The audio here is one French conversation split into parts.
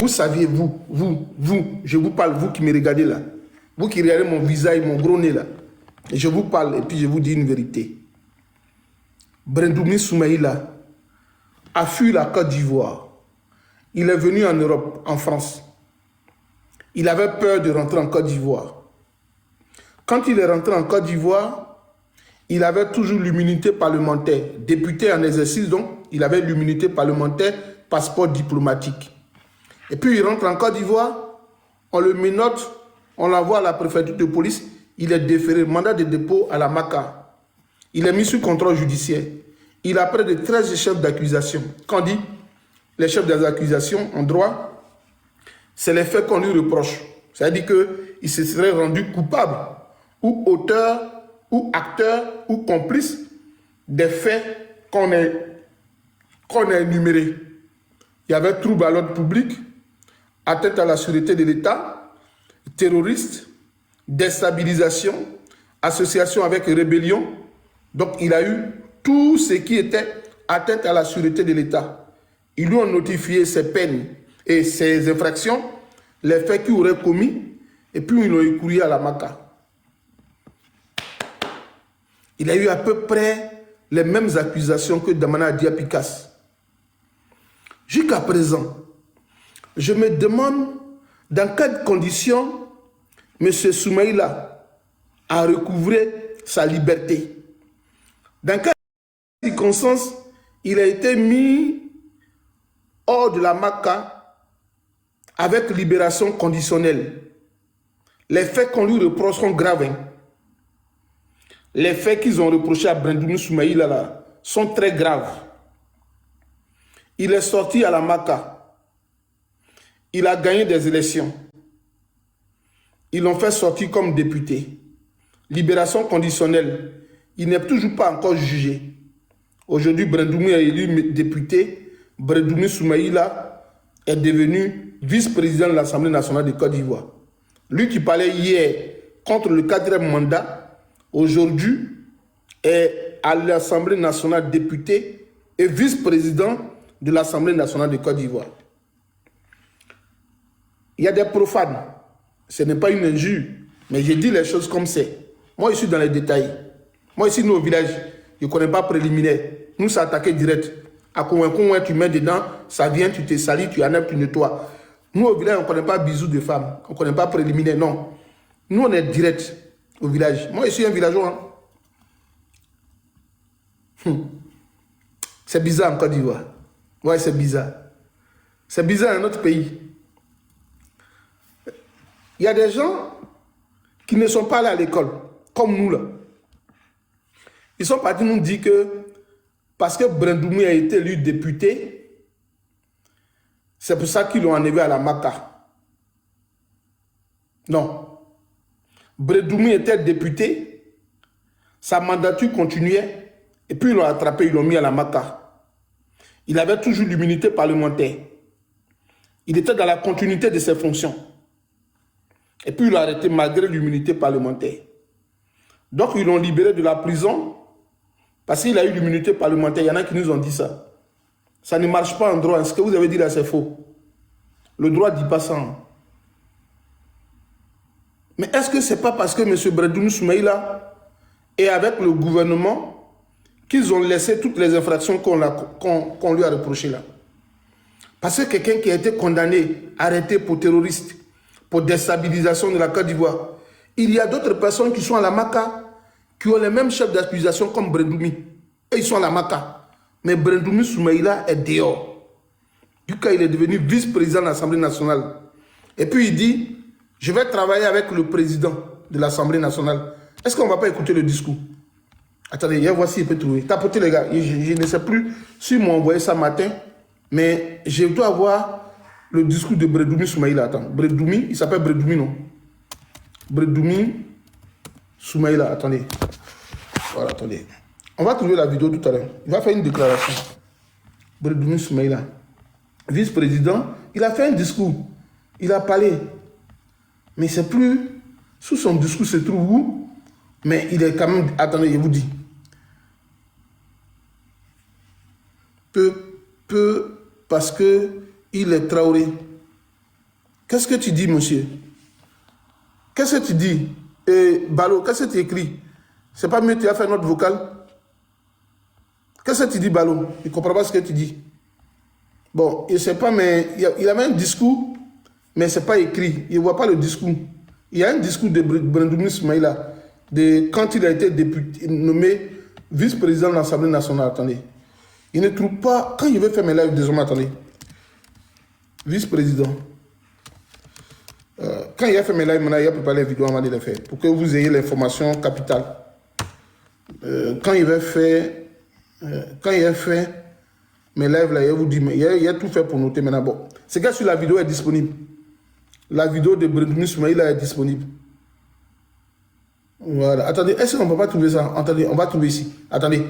vous saviez, je vous parle, vous qui me regardez là, vous qui regardez mon visage, mon gros nez là, et je vous parle et puis je vous dis une vérité. Brendoumi Soumaïla a fui la Côte d'Ivoire. Il est venu en Europe, en France. Il avait peur de rentrer en Côte d'Ivoire. Quand il est rentré en Côte d'Ivoire, il avait toujours l'immunité parlementaire. Député en exercice, donc, il avait l'immunité parlementaire, passeport diplomatique. Et puis, il rentre en Côte d'Ivoire, on le menotte, on l'envoie à la préfecture de police, il est déféré, mandat de dépôt à la MACA. Il est mis sous contrôle judiciaire. Il a près de 13 chefs d'accusation. Quand on dit les chefs d'accusations en droit, c'est les faits qu'on lui reproche. C'est-à-dire qu'il se serait rendu coupable ou auteur ou acteur ou complice des faits qu'on a énumérés. Il y avait trouble à l'ordre public, atteinte à la sûreté de l'État, terroriste, déstabilisation, association avec rébellion. Donc il a eu tout ce qui était atteinte à la sûreté de l'État. Ils lui ont notifié ses peines et ses infractions, les faits qu'il aurait commis, et puis ils l'ont écouré à la MACA. Il a eu à peu près les mêmes accusations que Damana Diapikas. Jusqu'à présent, je me demande dans quelles conditions M. Soumaïla a recouvré sa liberté. Dans quelles circonstances il a été mis hors de la MACA avec libération conditionnelle. Les faits qu'on lui reproche sont graves. Hein. Les faits qu'ils ont reprochés à Brendoumi Soumaïla là, sont très graves. Il est sorti à la MACA. Il a gagné des élections. Ils l'ont fait sortir comme député. Libération conditionnelle. Il n'est toujours pas encore jugé. Aujourd'hui, Brendoumi est élu député. Brendoumi Soumaïla est devenu vice-président de l'Assemblée nationale de Côte d'Ivoire. Lui qui parlait hier contre le 4e mandat, aujourd'hui est à l'Assemblée nationale député et vice-président de l'Assemblée nationale de Côte d'Ivoire. Il y a des profanes. Ce n'est pas une injure, mais je dis les choses comme c'est. Moi, je suis dans les détails. Moi, ici, nous, au village, je ne connais pas préliminaire. Nous, c'est attaqué direct. À Kouenkou, tu mets dedans, ça vient, tu te salis, tu enlèves, tu nettoies. Nous, au village, on ne connaît pas bisous de femmes. On ne connaît pas préliminaire, non. Nous, on est direct au village. Moi, je suis un villageois. Hein. C'est bizarre en Côte d'Ivoire. Ouais, c'est bizarre. C'est bizarre dans notre pays. Il y a des gens qui ne sont pas allés à l'école, comme nous là. Ils sont partis nous dire que parce que Brendoumi a été élu député, c'est pour ça qu'ils l'ont enlevé à la MACA. Non. Brendoumi était député, sa mandature continuait, et puis ils l'ont attrapé, ils l'ont mis à la MACA. Il avait toujours l'immunité parlementaire. Il était dans la continuité de ses fonctions. Et puis il l'a arrêté malgré l'immunité parlementaire. Donc ils l'ont libéré de la prison parce qu'il a eu l'immunité parlementaire. Il y en a qui nous ont dit ça. Ça ne marche pas en droit. Ce que vous avez dit là, c'est faux. Le droit ne dit pas ça. Mais est-ce que ce n'est pas parce que M. Brendoumi Soumaïla est avec le gouvernement qu'ils ont laissé toutes les infractions qu'on lui a reprochées là? Parce que quelqu'un qui a été condamné, arrêté pour terroriste, pour déstabilisation de la Côte d'Ivoire, il y a d'autres personnes qui sont à la MACA, qui ont les mêmes chefs d'accusation comme Brendoumi. Et ils sont à la MACA. Mais Brendoumi Soumaïla est dehors. Du coup, il est devenu vice-président de l'Assemblée nationale. Et puis il dit, je vais travailler avec le président de l'Assemblée nationale. Est-ce qu'on ne va pas écouter le discours? Attendez, voici, il peut trouver. Tapotez les gars. Je ne sais plus s'ils m'ont envoyé ça matin, mais je dois avoir le discours de Brendoumi Soumaïla. Attends, Brendoumi, il s'appelle Brendoumi, non? Brendoumi Soumaïla, attendez. Voilà, attendez. On va trouver la vidéo tout à l'heure. Il va faire une déclaration. Brendoumi Soumaïla, vice-président, il a fait un discours. Il a parlé. Mais c'est plus... Sous son discours se trouve où? Mais il est quand même... Attendez, je vous dis. Peu, parce que il est Traoré. Qu'est-ce que tu dis, monsieur? Qu'est-ce que tu dis? Et Balo, qu'est-ce que tu écris? C'est pas mieux, tu as fait notre vocal? Qu'est-ce que tu dis, Balo? Il ne comprend pas ce que tu dis. Bon, il ne sait pas, mais il a même un discours, mais ce n'est pas écrit. Il ne voit pas le discours. Il y a un discours de Brendoumi Soumaïla, quand il a été député, nommé vice-président de l'Assemblée nationale. Attendez. Il ne trouve pas, quand il veut faire mes lives, désormais, attendez. Vice-président. Quand il a fait mes lives, maintenant, il a préparé les vidéos avant de les faire, pour que vous ayez l'information capitale. Quand il a fait mes lives, là, il vous dit, mais il a tout fait pour noter maintenant. Bon, c'est que sur la vidéo est disponible. La vidéo de Brendoumi Soumaïla est disponible. Voilà. Attendez, est-ce qu'on ne peut pas trouver ça? Attendez, on va trouver ici. Attendez,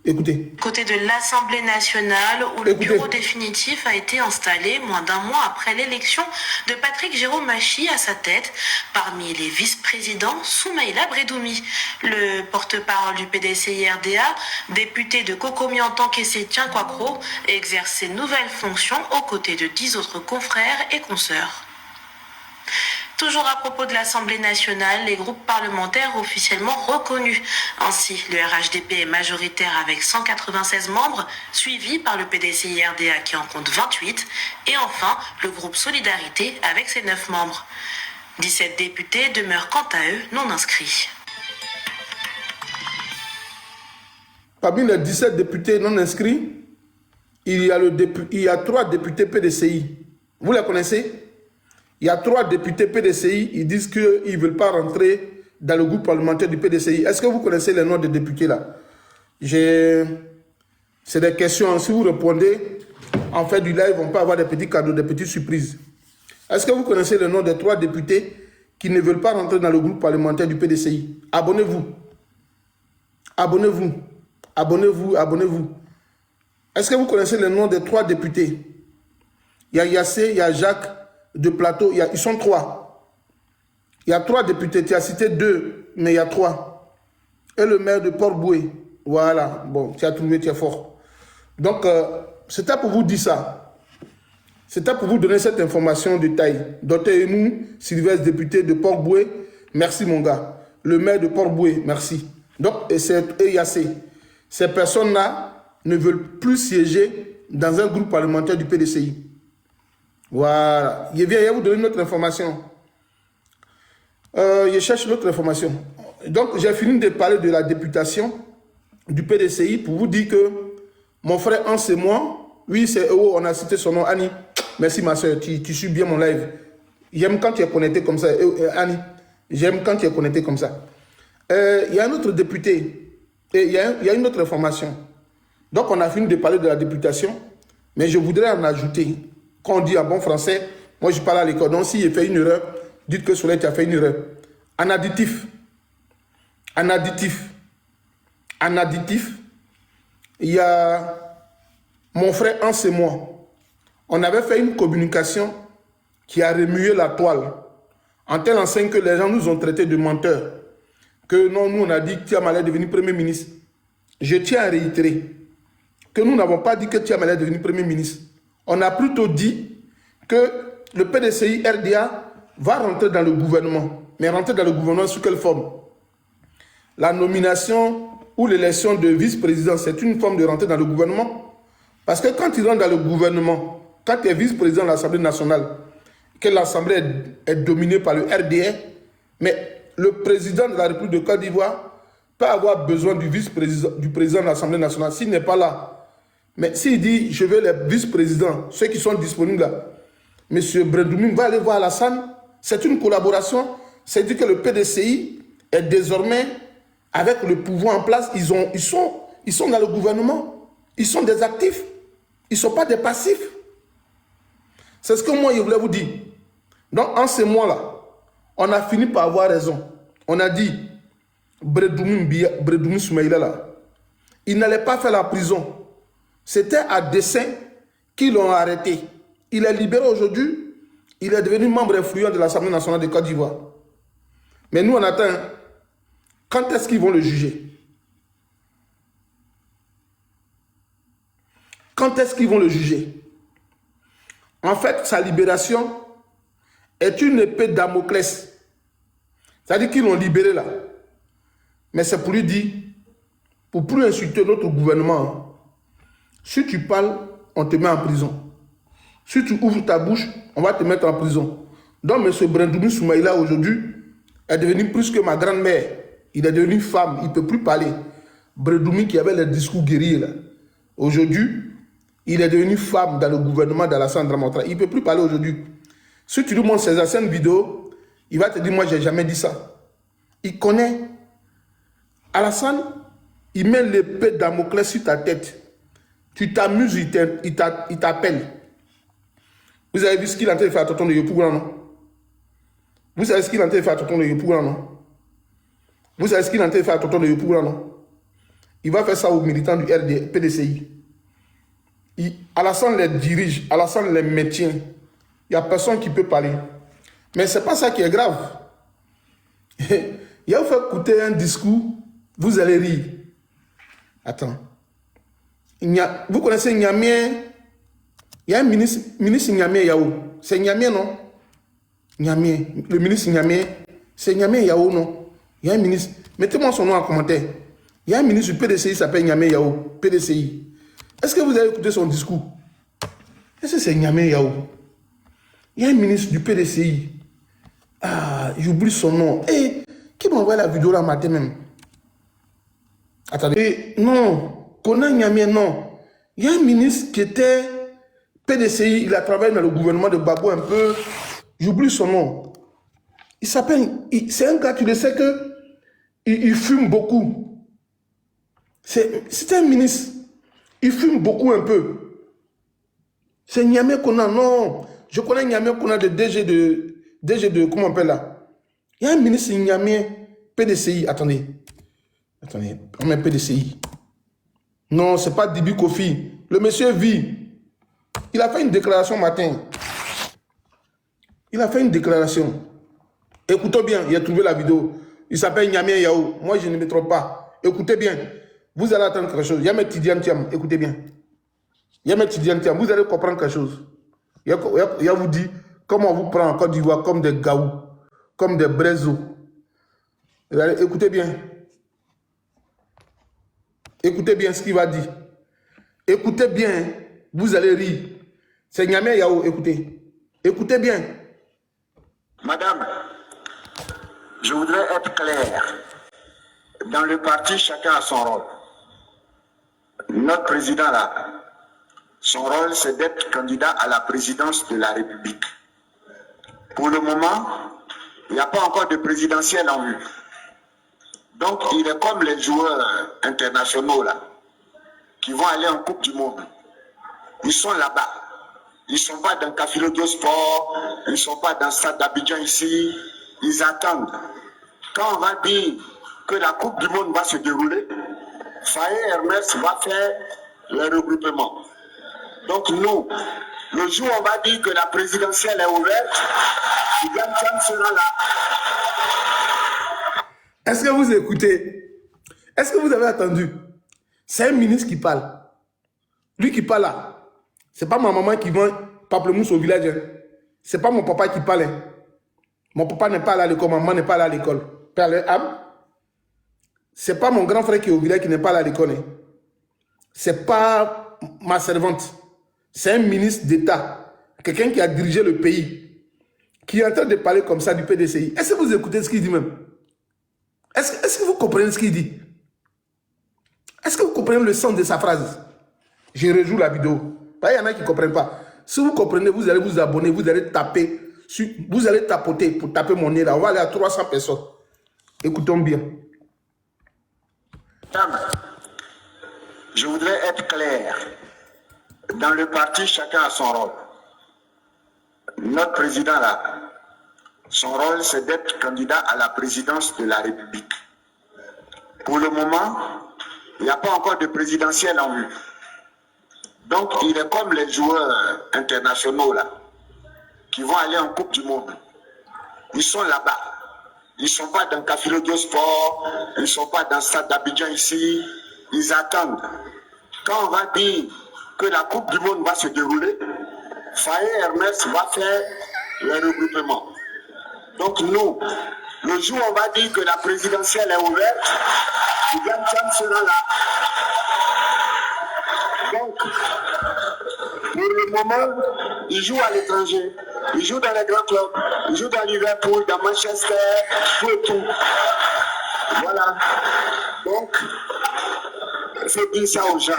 écoutez. Côté de l'Assemblée nationale, où le bureau définitif a été installé moins d'un mois après l'élection de Patrick Jérôme Machi à sa tête. Parmi les vice-présidents, Soumaïla Brendoumi, le porte-parole du PDCI-RDA, député de Kokomi-en-Tant-Kessé Tienkwakro, exerce ses nouvelles fonctions aux côtés de 10 autres confrères et consoeurs. Toujours à propos de l'Assemblée nationale, les groupes parlementaires officiellement reconnus. Ainsi, le RHDP est majoritaire avec 196 membres, suivi par le PDCI-RDA qui en compte 28, et enfin le groupe Solidarité avec ses 9 membres. 17 députés demeurent quant à eux non inscrits. Parmi les 17 députés non inscrits, il y a 3 députés PDCI. Vous les connaissez? Il y a 3 députés PDCI, ils disent qu'ils ne veulent pas rentrer dans le groupe parlementaire du PDCI. Est-ce que vous connaissez les noms des députés là? C'est des questions. Si vous répondez, en fait du live, on peut avoir des petits cadeaux, des petites surprises. Est-ce que vous connaissez le nom des 3 députés qui ne veulent pas rentrer dans le groupe parlementaire du PDCI? Abonnez-vous. Abonnez-vous. Abonnez-vous. Abonnez-vous. Est-ce que vous connaissez le nom des 3 députés? Il y a Yassé, il y a Jacques de Plateau, ils sont 3. Il y a 3 députés, tu as cité 2, mais il y a 3. Et le maire de Port-Boué. Voilà, bon, tu as trouvé, tu es fort. Donc, c'était pour vous dire ça. C'était pour vous donner cette information de taille. Docteur Emou, Sylvestre, député de Port-Boué, merci mon gars. Le maire de Port-Boué, merci. Donc, et Yassé. Ces personnes-là ne veulent plus siéger dans un groupe parlementaire du PDCI. Voilà. Je viens vous donner une autre information. Je cherche l'autre information. Donc, j'ai fini de parler de la députation du PDCI pour vous dire que mon frère Hans et moi, oui, c'est eux, on a cité son nom, Annie. Merci ma soeur, tu suis bien mon live. J'aime quand tu es connecté comme ça, Annie. J'aime quand tu es connecté comme ça. Il y a un autre député, et il y a une autre information. Donc, on a fini de parler de la députation, mais je voudrais en ajouter. Quand on dit en bon français, moi je parle à l'école. Donc si j'ai fait une erreur, dites que Soleil tu as fait une erreur. En additif, il y a mon frère Hans et moi. On avait fait une communication qui a remué la toile. En telle enseigne que les gens nous ont traités de menteurs. Que non, nous on a dit que Thiam allait devenir Premier ministre. Je tiens à réitérer que nous n'avons pas dit que Thiam allait devenir Premier ministre. On a plutôt dit que le PDCI RDA va rentrer dans le gouvernement. Mais rentrer dans le gouvernement sous quelle forme? La nomination ou l'élection de vice-président, c'est une forme de rentrer dans le gouvernement. Parce que quand il rentre dans le gouvernement, quand tu es vice-président de l'Assemblée nationale, que l'Assemblée est dominée par le RDA, mais le président de la République de Côte d'Ivoire peut avoir besoin du vice-président, du président de l'Assemblée nationale s'il n'est pas là. Mais s'il dit, je veux les vice-présidents, ceux qui sont disponibles là, M. Brendoumi va aller voir Alassane, c'est une collaboration, c'est-à-dire que le PDCI est désormais, avec le pouvoir en place, ils sont dans le gouvernement, ils sont des actifs, ils ne sont pas des passifs. C'est ce que moi je voulais vous dire. Donc en ces mois-là, on a fini par avoir raison. On a dit, Brendoumi Soumaïla là, il n'allait pas faire la prison. C'était à dessein qu'ils l'ont arrêté. Il est libéré aujourd'hui. Il est devenu membre influent de l'Assemblée nationale de Côte d'Ivoire. Mais nous, on attend. Quand est-ce qu'ils vont le juger? Quand est-ce qu'ils vont le juger? En fait, sa libération est une épée de Damoclès. C'est-à-dire qu'ils l'ont libéré là. Mais c'est pour lui dire, pour plus insulter notre gouvernement, si tu parles, on te met en prison. Si tu ouvres ta bouche, on va te mettre en prison. Donc M. Brendoumi Soumaïla aujourd'hui est devenu plus que ma grand-mère. Il est devenu femme, il ne peut plus parler. Brendoumi qui avait le discours guerrier là. Aujourd'hui, il est devenu femme dans le gouvernement d'Alassane Dramane. Il ne peut plus parler aujourd'hui. Si tu lui montres ses anciennes vidéos, il va te dire, moi, je n'ai jamais dit ça. Il connaît. Alassane, il met l'épée de Damoclès sur ta tête. Tu t'amuses, il t'appelle. Vous avez vu ce qu'il est en train de faire à Tonton de Yopougra, non? Vous savez ce qu'il est en train de faire à Tonton de Yopougra, non? Vous savez ce qu'il est en train de faire à Tonton de Yopougra, non? Il va faire ça aux militants du PDCI. Alassane les dirige, Alassane les maintient. Il n'y a personne qui peut parler. Mais ce n'est pas ça qui est grave. Il va faire écouter un discours, vous allez rire. Attends. Vous connaissez Niamien? Il y a un ministre Niamien Yao. C'est Niamien, non? Niamien. Le ministre Niamien, c'est Niamien Yao, non? Il y a un ministre. Mettez-moi son nom en commentaire. Il y a un ministre du PDCI qui s'appelle Niamien Yao. PDCI. Est-ce que vous avez écouté son discours? Est-ce que c'est Niamien Yao? Il y a un ministre du PDCI. Ah, j'oublie son nom. Et qui m'a envoyé la vidéo là matin même? Attendez. Non. Conan Niamien, non. Il y a un ministre qui était PDCI. Il a travaillé dans le gouvernement de Babou un peu. J'oublie son nom. Il s'appelle... C'est un gars, tu le sais que... Il fume beaucoup. C'est un ministre. Il fume beaucoup un peu. C'est Niamey Kona, non. Je connais Niamey Kona de DG de... Comment on appelle là? Il y a un ministre Niamey, PDCI. Attendez. Attendez. On met PDCI. Non, c'est pas Dibi Kofi. Le monsieur vit. Il a fait une déclaration matin. Il a fait une déclaration. Écoutez bien, il a trouvé la vidéo. Il s'appelle Niamey Yao. Moi, je ne me trompe pas. Écoutez bien. Vous allez attendre quelque chose. Yamé Tidiane Thiam, écoutez bien. Yamé Tidiane Thiam, vous allez comprendre quelque chose. Il vous dit comment on vous prend en Côte d'Ivoire comme des gaou, comme des brezos. Écoutez bien. Écoutez bien ce qu'il va dire. Écoutez bien, vous allez rire. C'est Niamey Yao, écoutez. Écoutez bien. Madame, je voudrais être clair. Dans le parti, chacun a son rôle. Notre président là, son rôle c'est d'être candidat à la présidence de la République. Pour le moment, il n'y a pas encore de présidentielle en vue. Donc il est comme les joueurs internationaux là, qui vont aller en Coupe du Monde. Ils sont là-bas. Ils ne sont pas dans Cafilodio Sport, ils ne sont pas dans Stade d'Abidjan ici. Ils attendent. Quand on va dire que la Coupe du Monde va se dérouler, Faye Hermès va faire le regroupement. Donc nous, le jour où on va dire que la présidentielle est ouverte, Tidiane Thiam sera là. Est-ce que vous écoutez? Est-ce que vous avez attendu? C'est un ministre qui parle. Lui qui parle là. C'est pas ma maman qui vend pamplemousse au village. Hein. C'est pas mon papa qui parle. Hein. Mon papa n'est pas allé à l'école, ma maman n'est pas allée à l'école. C'est pas mon grand frère qui est au village qui n'est pas allé à l'école. Hein. C'est pas ma servante. C'est un ministre d'État. Quelqu'un qui a dirigé le pays. Qui est en train de parler comme ça du PDCI. Est-ce que vous écoutez ce qu'il dit même? Est-ce que vous comprenez ce qu'il dit? Est-ce que vous comprenez le sens de sa phrase? Je rejoue la vidéo. Il y en a qui ne comprennent pas. Si vous comprenez, vous allez vous abonner, vous allez taper, vous allez tapoter pour taper mon nez là. On va aller à 300 personnes. Écoutons bien. Madame, je voudrais être clair. Dans le parti, chacun a son rôle. Notre président là, son rôle c'est d'être candidat à la présidence de la République. Pour le moment, il n'y a pas encore de présidentielle en vue. Donc il est comme les joueurs internationaux là, qui vont aller en Coupe du Monde. Ils sont là-bas. Ils ne sont pas dans Cafilodio Sport, ils ne sont pas dans Stade d'Abidjan ici. Ils attendent. Quand on va dire que la Coupe du Monde va se dérouler, Faye Hermès va faire le regroupement. Donc nous, le jour où on va dire que la présidentielle est ouverte, Tidiane Thiam sera là. Donc, pour le moment, il joue à l'étranger. Il joue dans les grands clubs. Il joue dans Liverpool, dans Manchester, tout et tout. Voilà. Donc, il faut dire ça aux gens.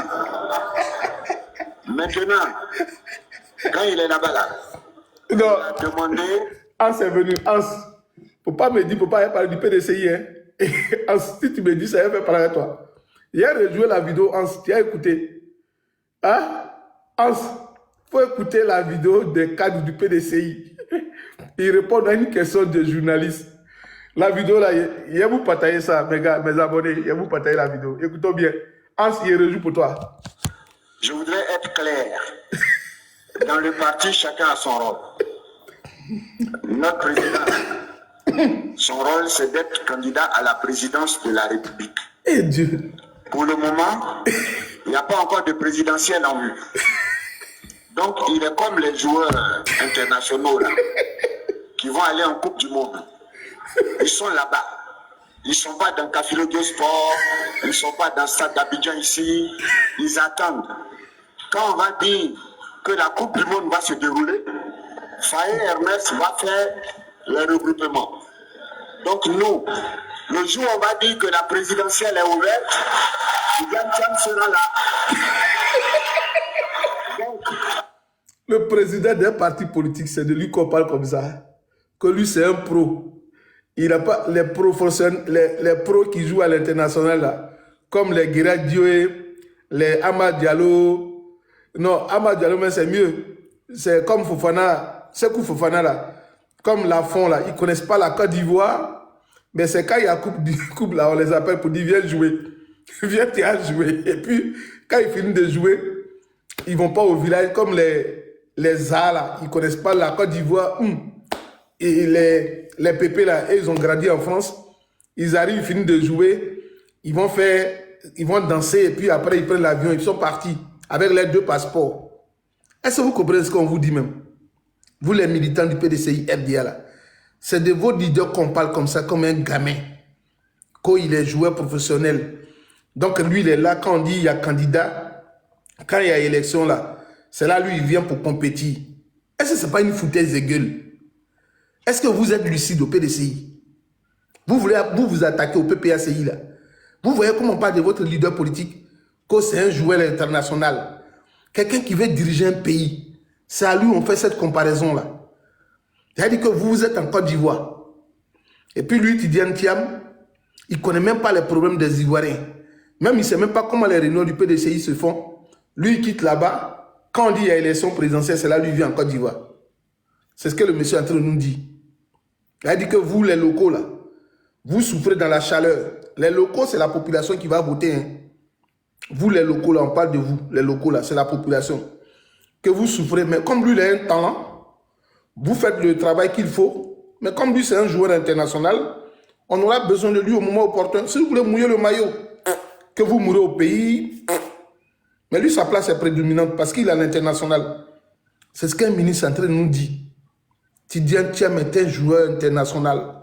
Maintenant, quand il est là-bas, là, il a demandé... Hans est venu. Hans, faut pas me dire, faut pas parler du PDCI. Hein. Hans, si tu me dis, ça va faire parler avec toi. Hier, j'ai joué la vidéo, Hans, tu as écouté. Hein? Hans, faut écouter la vidéo des cadres du PDCI. Ils répondent à une question de journaliste. La vidéo là, il y a vous partager ça, mes gars, mes abonnés, il y a vous partager la vidéo. Écoutons bien. Hans, il rejoue pour toi. Je voudrais être clair. Dans le parti, chacun a son rôle. Notre président, son rôle, c'est d'être candidat à la présidence de la République. Et Dieu. Pour le moment, il n'y a pas encore de présidentielle en vue. Donc, il est comme les joueurs internationaux là, qui vont aller en Coupe du Monde. Ils sont là-bas. Ils ne sont pas dans Cafilo de Sport, ils ne sont pas dans Stade d'Abidjan ici. Ils attendent. Quand on va dire que la Coupe du Monde va se dérouler, Faye Hermès va faire le regroupement. Donc nous, le jour où on va dire que la présidentielle est ouverte, Tidiane Thiam sera là. Donc, le président d'un parti politique, c'est de lui qu'on parle comme ça. Que lui, c'est un pro. Il n'a pas les pros qui jouent à l'international, là, comme les Guéra Dioé, les Amad Diallo. Non, Amad Diallo, mais c'est mieux. C'est comme Fofana, Sekou Fofana, là. Comme Lafont, là. Ils ne connaissent pas la Côte d'Ivoire. Mais c'est quand il y a coupe, là, on les appelle pour dire, viens jouer. Viens jouer. Et puis, quand ils finissent de jouer, ils ne vont pas au village comme les Zah, là. Ils ne connaissent pas la Côte d'Ivoire. Et les pépés, là, ils ont grandi en France. Ils arrivent, ils finissent de jouer. Ils vont danser. Et puis après, ils prennent l'avion. Ils sont partis avec leurs 2 passeports. Est-ce que vous comprenez ce qu'on vous dit même? Vous, les militants du PDCI, FDA, là. C'est de vos leaders qu'on parle comme ça, comme un gamin. Quand il est joueur professionnel. Donc, lui, il est là. Quand on dit il y a candidat, quand il y a élection, là, c'est là, lui, il vient pour compétir. Est-ce que ce n'est pas une foutaise de gueule? Est-ce que vous êtes lucide au PDCI? Vous voulez vous attaquer au PPACI, là. Vous voyez comment on parle de votre leader politique, que c'est un joueur international. Quelqu'un qui veut diriger un pays. C'est à lui on fait cette comparaison-là. C'est-à-dire que vous êtes en Côte d'Ivoire. Et puis lui, Tidiane Thiam, il ne connaît même pas les problèmes des Ivoiriens. Même il ne sait même pas comment les réunions du PDCI se font. Lui, il quitte là-bas. Quand on dit qu'il y a élection présidentielle, c'est là lui vient en Côte d'Ivoire. C'est ce que le monsieur est en train de nous dire. Il a dit que vous, les locaux, là, vous souffrez dans la chaleur. Les locaux, c'est la population qui va voter. Hein. Vous, les locaux, là, on parle de vous. Les locaux, là, c'est la population. Que vous souffrez. Mais comme lui, il a un talent, vous faites le travail qu'il faut. Mais comme lui, c'est un joueur international, on aura besoin de lui au moment opportun. Si vous voulez mouiller le maillot, que vous mourrez au pays. Mais lui, sa place est prédominante parce qu'il est à l'international. C'est ce qu'un ministre est en train de nous dire. Tidiane Thiam est un joueur international.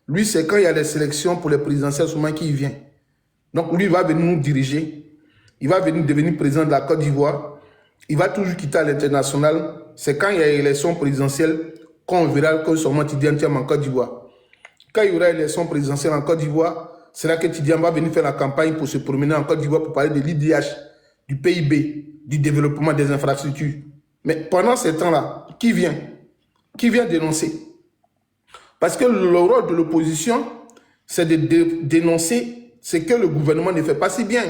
Lui, c'est quand il y a les sélections pour les présidentielles seulement qu'il vient. Donc, lui, il va venir nous diriger. Il va venir devenir président de la Côte d'Ivoire. Il va toujours quitter à l'international. C'est quand il y a l'élection présidentielle qu'on verra que seulement Tidiane Thiam en Côte d'Ivoire. Quand il y aura l'élection présidentielle en Côte d'Ivoire, c'est là que Tidiane va venir faire la campagne pour se promener en Côte d'Ivoire pour parler de l'IDH, du PIB, du développement des infrastructures. Mais pendant ce temps-là, qui vient dénoncer? Parce que le rôle de l'opposition, c'est de dénoncer ce que le gouvernement ne fait pas si bien.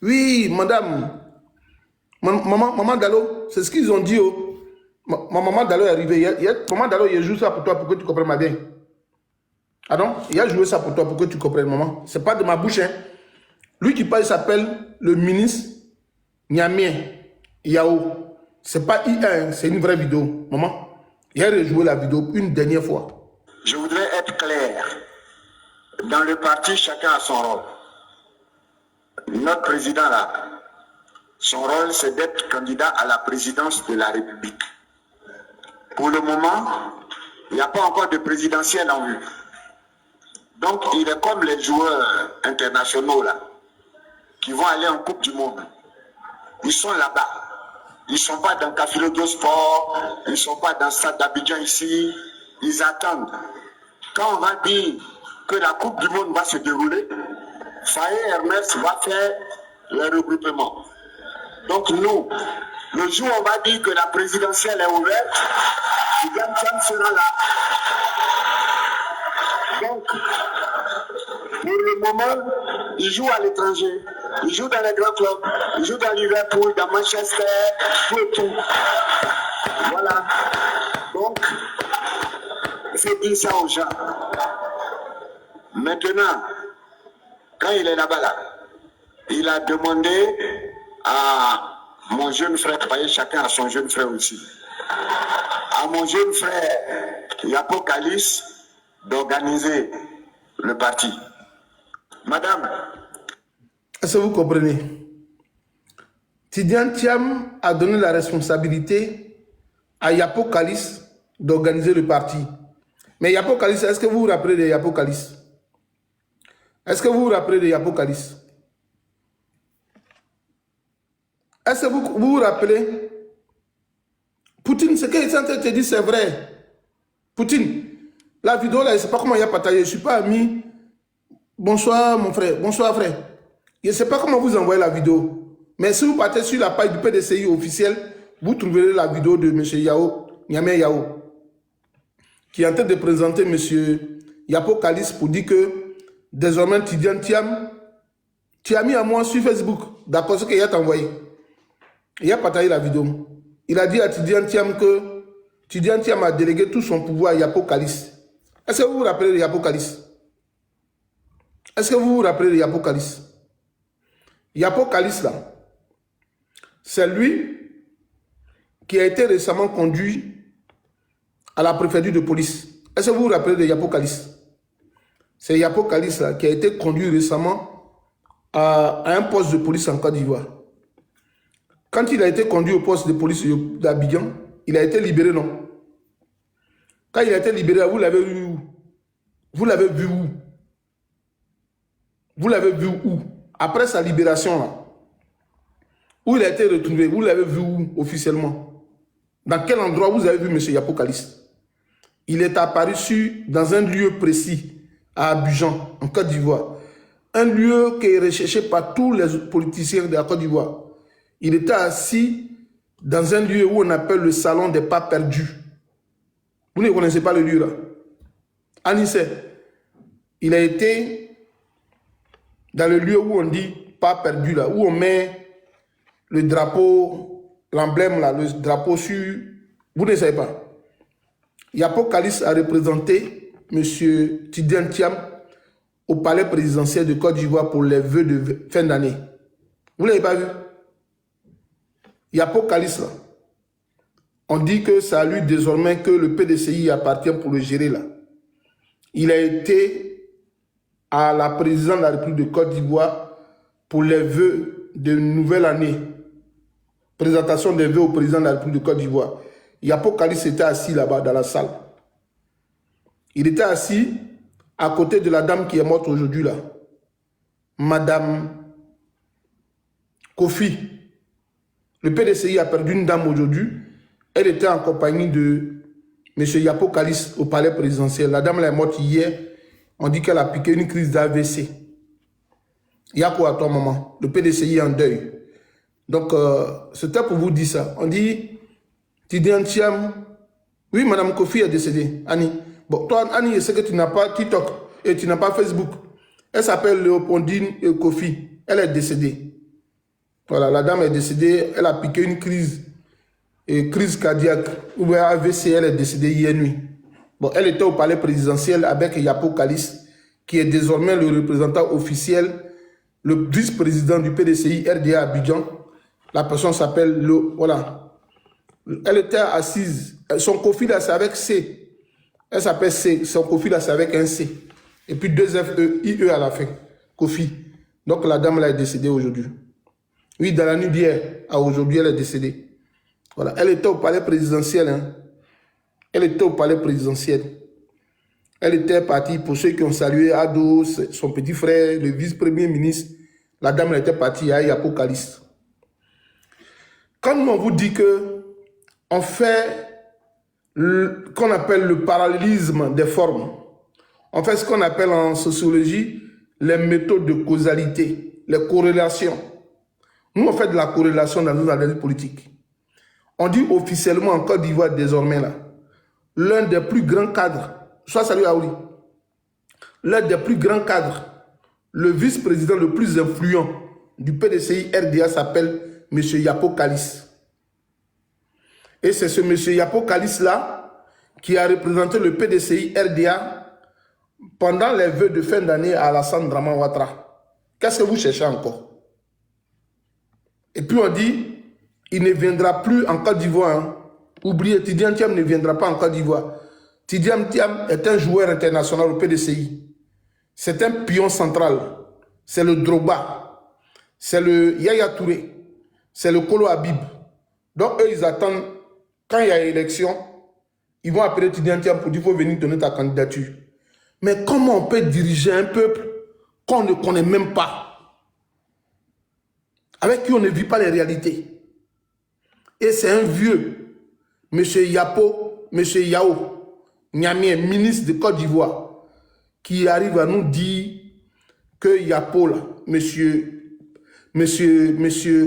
Oui, madame, maman Dalo, c'est ce qu'ils ont dit. Oh. Maman Dalo est arrivée. Maman Dalo, il joue ça pour toi pour que tu comprennes ma bien. Ah non? Il a joué ça pour toi pour que tu comprennes, maman. C'est pas de ma bouche. Hein. Lui qui parle, il s'appelle le ministre Niamien Yao. C'est pas IA, c'est une vraie vidéo. Maman, il a rejoué la vidéo une dernière fois. Je voudrais être clair. Dans le parti, chacun a son rôle. Notre président, là, son rôle, c'est d'être candidat à la présidence de la République. Pour le moment, Il n'y a pas encore de présidentielle en vue. Donc, il est comme les joueurs internationaux là, qui vont aller en Coupe du Monde. Ils sont là-bas. Ils ne sont pas dans Cafilodo Sport, ils ne sont pas dans le stade d'Abidjan ici. Ils attendent. Quand on va dire que la Coupe du Monde va se dérouler, Faye Ernest va faire le regroupement. Donc nous, le jour où on va dire que la présidentielle est ouverte, Tidiane Thiam sera là. Donc, pour le moment, il joue à l'étranger, il joue dans les grands clubs, il joue dans Liverpool, dans Manchester, tout et tout. Voilà. Donc, il faut dire ça aux gens. Maintenant, quand il est là-bas, là, il a demandé à mon jeune frère, voyez, chacun a son jeune frère aussi, à mon jeune frère Yapokalis d'organiser le parti. Madame. Est-ce que vous comprenez? Tidiane Thiam a donné la responsabilité à Yapokalis d'organiser le parti. Mais Yapokalis, est-ce que vous vous rappelez de Yapokalis? Est-ce que vous vous rappelez de Yapokalis? Est-ce que vous vous rappelez? Poutine, ce qu'il est en train de te dire, c'est vrai. Poutine, la vidéo là, je ne sais pas comment il a partagé. Je ne suis pas ami. Bonsoir mon frère, bonsoir frère. Je ne sais pas comment vous envoyez la vidéo. Mais si vous partez sur la page du PDCI officiel, vous trouverez la vidéo de M. Yao, Niamey Yao, qui est en train de présenter M. Yapokalis pour dire que désormais Tidiane Thiam, tu as mis à moi sur Facebook, d'accord, ce qu'il a envoyé. Il a partagé la vidéo. Il a dit à Tidiane Thiam que Tidiane Thiam a délégué tout son pouvoir à Yapokalis. Est-ce que vous vous rappelez de Yapokalis? Est-ce que vous vous rappelez de Yapokalis? Yapokalis, là, c'est lui qui a été récemment conduit à la préfecture de police. Est-ce que vous vous rappelez de Yapokalis? C'est Yapokalis, là, qui a été conduit récemment à un poste de police en Côte d'Ivoire. Quand il a été conduit au poste de police d'Abidjan, il a été libéré, non? Quand il a été libéré, vous l'avez vu où? Vous l'avez vu où? Vous l'avez vu où? Après sa libération, là, où il a été retrouvé, vous l'avez vu où officiellement? Dans quel endroit vous avez vu M. Yapokalis? Il est apparu dans un lieu précis, à Abidjan, en Côte d'Ivoire. Un lieu qui est recherché par tous les politiciens de la Côte d'Ivoire. Il était assis dans un lieu où on appelle le salon des pas perdus. Vous ne connaissez pas le lieu là? Anissé, il a été dans le lieu où on dit pas perdu là, où on met le drapeau, l'emblème là, le drapeau sur... Vous ne savez pas. Yapokalis a représenté M. Tidiane Thiam au palais présidentiel de Côte d'Ivoire pour les vœux de fin d'année. Vous ne l'avez pas vu? Yapokalis là, on dit que c'est à lui désormais que le PDCI appartient pour le gérer là. Il a été à la présidence de la République de Côte d'Ivoire pour les vœux de nouvelle année. Présentation des vœux au président de la République de Côte d'Ivoire. Yapokalis était assis là-bas dans la salle. Il était assis à côté de la dame qui est morte aujourd'hui là. Madame Kofi. Le PDCI a perdu une dame aujourd'hui. Elle était en compagnie de M. Yapokalis au palais présidentiel. La dame elle est morte hier. On dit qu'elle a piqué une crise d'AVC. Il y a quoi à toi, maman? Le PDCI est en deuil. Donc, c'était pour vous dire ça. On dit, Tidiane Thiam, oui, Madame Kofi est décédée. Annie. Bon, toi, Annie, je sais que tu n'as pas TikTok et tu n'as pas Facebook. Elle s'appelle Léopoldine Kofi. Elle est décédée. Voilà, la dame est décédée. Elle a piqué une crise cardiaque. Ou bien AVC, elle est décédée hier nuit. Bon, elle était au palais présidentiel avec Yapokalis, qui est désormais le représentant officiel, le vice-président du PDCI RDA Abidjan. La personne s'appelle voilà. Elle était assise. Son Kofi là, c'est avec C. Elle s'appelle C. Son Kofi là, c'est avec un C. Et puis deux F, E, I, E à la fin. Kofi. Donc la dame là est décédée aujourd'hui. Oui, dans la nuit d'hier à aujourd'hui, elle est décédée. Voilà. Elle était au palais présidentiel. Hein. Elle était au palais présidentiel. Elle était partie, pour ceux qui ont salué Ado, son petit frère, le vice-premier ministre. La dame elle était partie à Apocalypse. Quand on vous dit que on fait qu'on appelle le parallélisme des formes, on fait ce qu'on appelle en sociologie les méthodes de causalité, les corrélations. Nous, on fait de la corrélation dans nos analyses politiques. On dit officiellement en Côte d'Ivoire désormais là, l'un des plus grands cadres, soit salut Aouli, l'un des plus grands cadres, le vice-président le plus influent du PDCI RDA s'appelle M. Yapo Kalis. Et c'est ce M. Yapo Kalis là qui a représenté le PDCI RDA pendant les vœux de fin d'année à Alassane Draman Ouattara. Qu'est-ce que vous cherchez encore? Et puis on dit, il ne viendra plus en Côte d'Ivoire. Hein. Oubliez, Tidiane Thiam ne viendra pas en Côte d'Ivoire. Tidiane Thiam est un joueur international au PDCI. C'est un pion central. C'est le Drogba. C'est le Yaya Touré. C'est le Kolo Habib. Donc eux, ils attendent, quand il y a élection, ils vont appeler Tidiane Thiam pour dire qu'il faut venir donner ta candidature. Mais comment on peut diriger un peuple qu'on ne connaît même pas, avec qui on ne vit pas les réalités? Et c'est un vieux, M. Yapo, M. Yao, Niamien, ministre de Côte d'Ivoire, qui arrive à nous dire que Yapo, là, monsieur,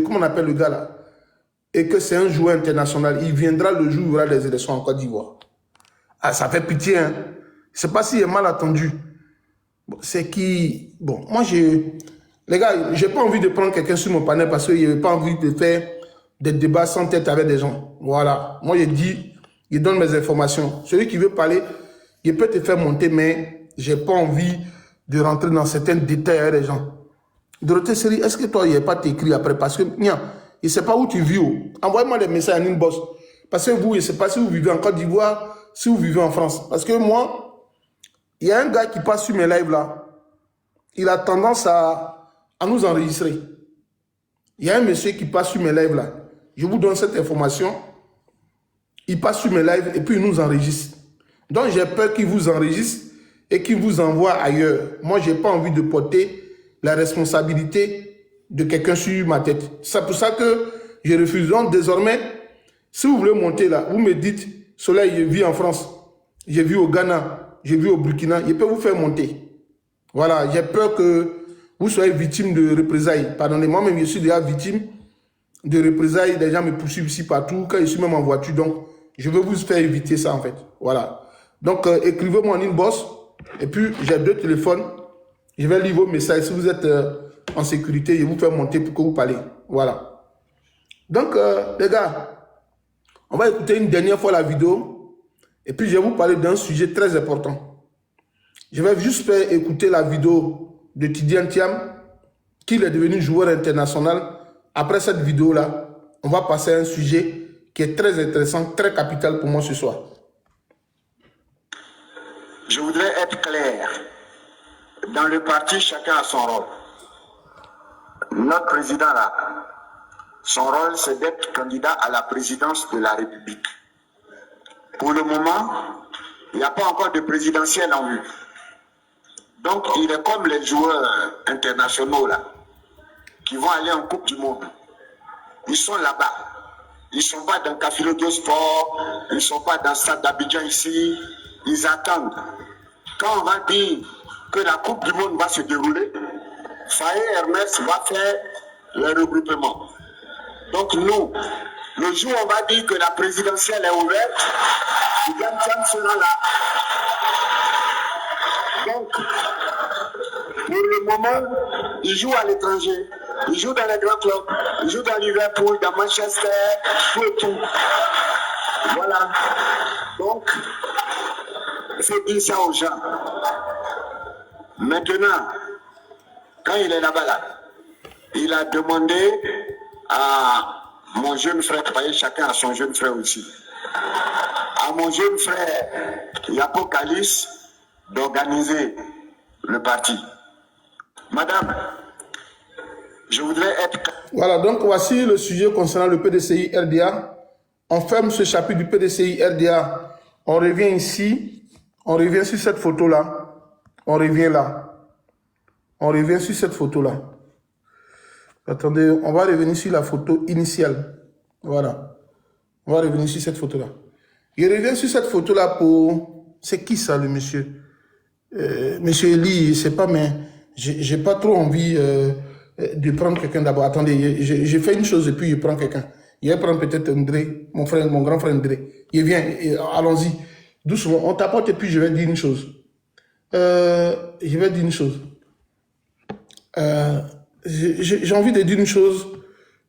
comment on appelle le gars là, et que c'est un joueur international. Il viendra le jour où il y aura des élections en Côte d'Ivoire. Ah, ça fait pitié, hein. Je ne sais pas s'il est mal attendu. Bon, c'est qui... Bon, moi, les gars, je n'ai pas envie de prendre quelqu'un sur mon panel parce que je n'ai pas envie de faire des débats sans tête avec des gens. Voilà. Moi, je dis, je donne mes informations. Celui qui veut parler, il peut te faire monter, mais je n'ai pas envie de rentrer dans certains détails avec les gens. Dorothée Seri, est-ce que toi, il n'y a pas t'écrit après? Parce que, je ne sais pas où tu vis. Envoyez-moi des messages en inbox. Parce que vous, je ne sais pas si vous vivez en Côte d'Ivoire, si vous vivez en France. Parce que moi, il y a un gars qui passe sur mes lives là. Il a tendance à nous enregistrer. Il y a un monsieur qui passe sur mes lives là. Je vous donne cette information. Il passe sur mes lives et puis il nous enregistre. Donc j'ai peur qu'il vous enregistre et qu'il vous envoie ailleurs. Moi, je n'ai pas envie de porter la responsabilité de quelqu'un sur ma tête. C'est pour ça que je refuse. Donc désormais, si vous voulez monter là, vous me dites, Soleil, je vis en France, je vis au Ghana, je vis au Burkina, je peux vous faire monter. Voilà, j'ai peur que vous soyez victime de représailles. Pardonnez-moi, même je suis déjà victime de représailles. Les gens me poursuivent ici partout, quand je suis même en voiture. Donc, je veux vous faire éviter ça en fait. Voilà. Donc, écrivez-moi en inbox. Et puis, j'ai 2 téléphones. Je vais lire vos messages. Si vous êtes en sécurité, je vais vous faire monter pour que vous parlez. Voilà. Donc, les gars, on va écouter une dernière fois la vidéo. Et puis, je vais vous parler d'un sujet très important. Je vais juste faire écouter la vidéo de Tidiane Thiam, qu'il est devenu joueur international. Après cette vidéo-là, on va passer à un sujet qui est très intéressant, très capital pour moi ce soir. Je voudrais être clair. Dans le parti, chacun a son rôle. Notre président, là, son rôle, c'est d'être candidat à la présidence de la République. Pour le moment, il n'y a pas encore de présidentielle en vue. Donc, il est comme les joueurs internationaux, là, qui vont aller en Coupe du Monde. Ils sont là-bas. Ils ne sont pas dans Cafilo de Sport, ils ne sont pas dans le stade d'Abidjan ici. Ils attendent. Quand on va dire que la Coupe du Monde va se dérouler, Faye Ernest va faire le regroupement. Donc nous, le jour où on va dire que la présidentielle est ouverte, Tidiane Thiam sera là. Donc, pour le moment, il joue à l'étranger, il joue dans les grands clubs, il joue dans Liverpool, dans Manchester, tout et tout. Voilà. Donc, il faut dire ça aux gens. Maintenant, quand il est là-bas, là, il a demandé à mon jeune frère, voyez, chacun a son jeune frère aussi, à mon jeune frère Yapo Kalis d'organiser le parti. Madame, je voudrais être... Voilà, donc voici le sujet concernant le PDCI RDA. On ferme ce chapitre du PDCI RDA. On revient ici. On revient sur cette photo-là. On revient là. On revient sur cette photo-là. Attendez, on va revenir sur la photo initiale. Voilà. On va revenir sur cette photo-là. Je reviens sur cette photo-là pour... C'est qui ça, le monsieur? Monsieur Eli, je ne sais pas, mais j'ai pas trop envie de prendre quelqu'un d'abord. Attendez, j'ai fait une chose et puis je prends quelqu'un. Je vais prendre peut-être André, mon grand frère André. Il vient, allons-y. Doucement, on t'apporte et puis je vais dire une chose. Je vais dire une chose. J'ai envie de dire une chose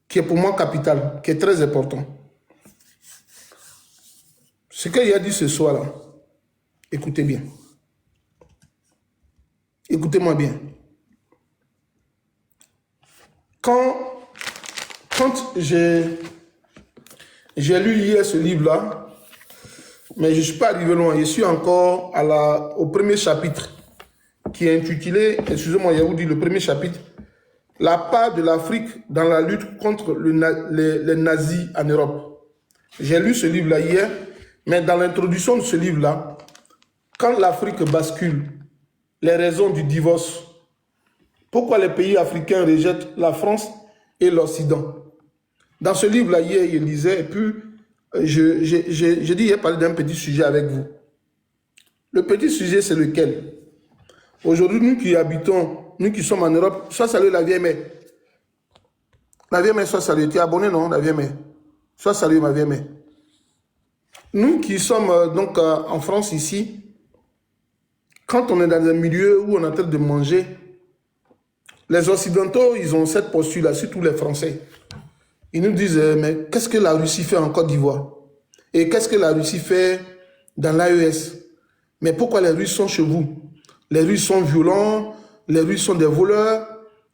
qui est pour moi capitale, qui est très importante. Ce qu'il a dit ce soir-là, écoutez bien. Écoutez-moi bien. Quand j'ai lu hier ce livre-là, mais je ne suis pas arrivé loin, je suis encore au premier chapitre, qui est intitulé, excusez-moi, je vous dis le premier chapitre, la part de l'Afrique dans la lutte contre les nazis en Europe. J'ai lu ce livre-là hier, mais dans l'introduction de ce livre-là, quand l'Afrique bascule, les raisons du divorce, pourquoi les pays africains rejettent la France et l'Occident. Dans ce livre-là, hier, je lisais, et puis j'ai dit, il parlé d'un petit sujet avec vous. Le petit sujet, c'est lequel? Aujourd'hui, nous qui habitons, nous qui sommes en Europe, soit saluer la vieille mère. La vieille mère, soit saluer. Tu es abonné, non, la vieille mère? Soit saluer ma vieille mère. Nous qui sommes donc en France ici, quand on est dans un milieu où on est en train de manger, les Occidentaux, ils ont cette posture-là, surtout les Français. Ils nous disent, mais qu'est-ce que la Russie fait en Côte d'Ivoire? Et qu'est-ce que la Russie fait dans l'AES? Mais pourquoi les Russes sont chez vous? Les Russes sont violents, les Russes sont des voleurs,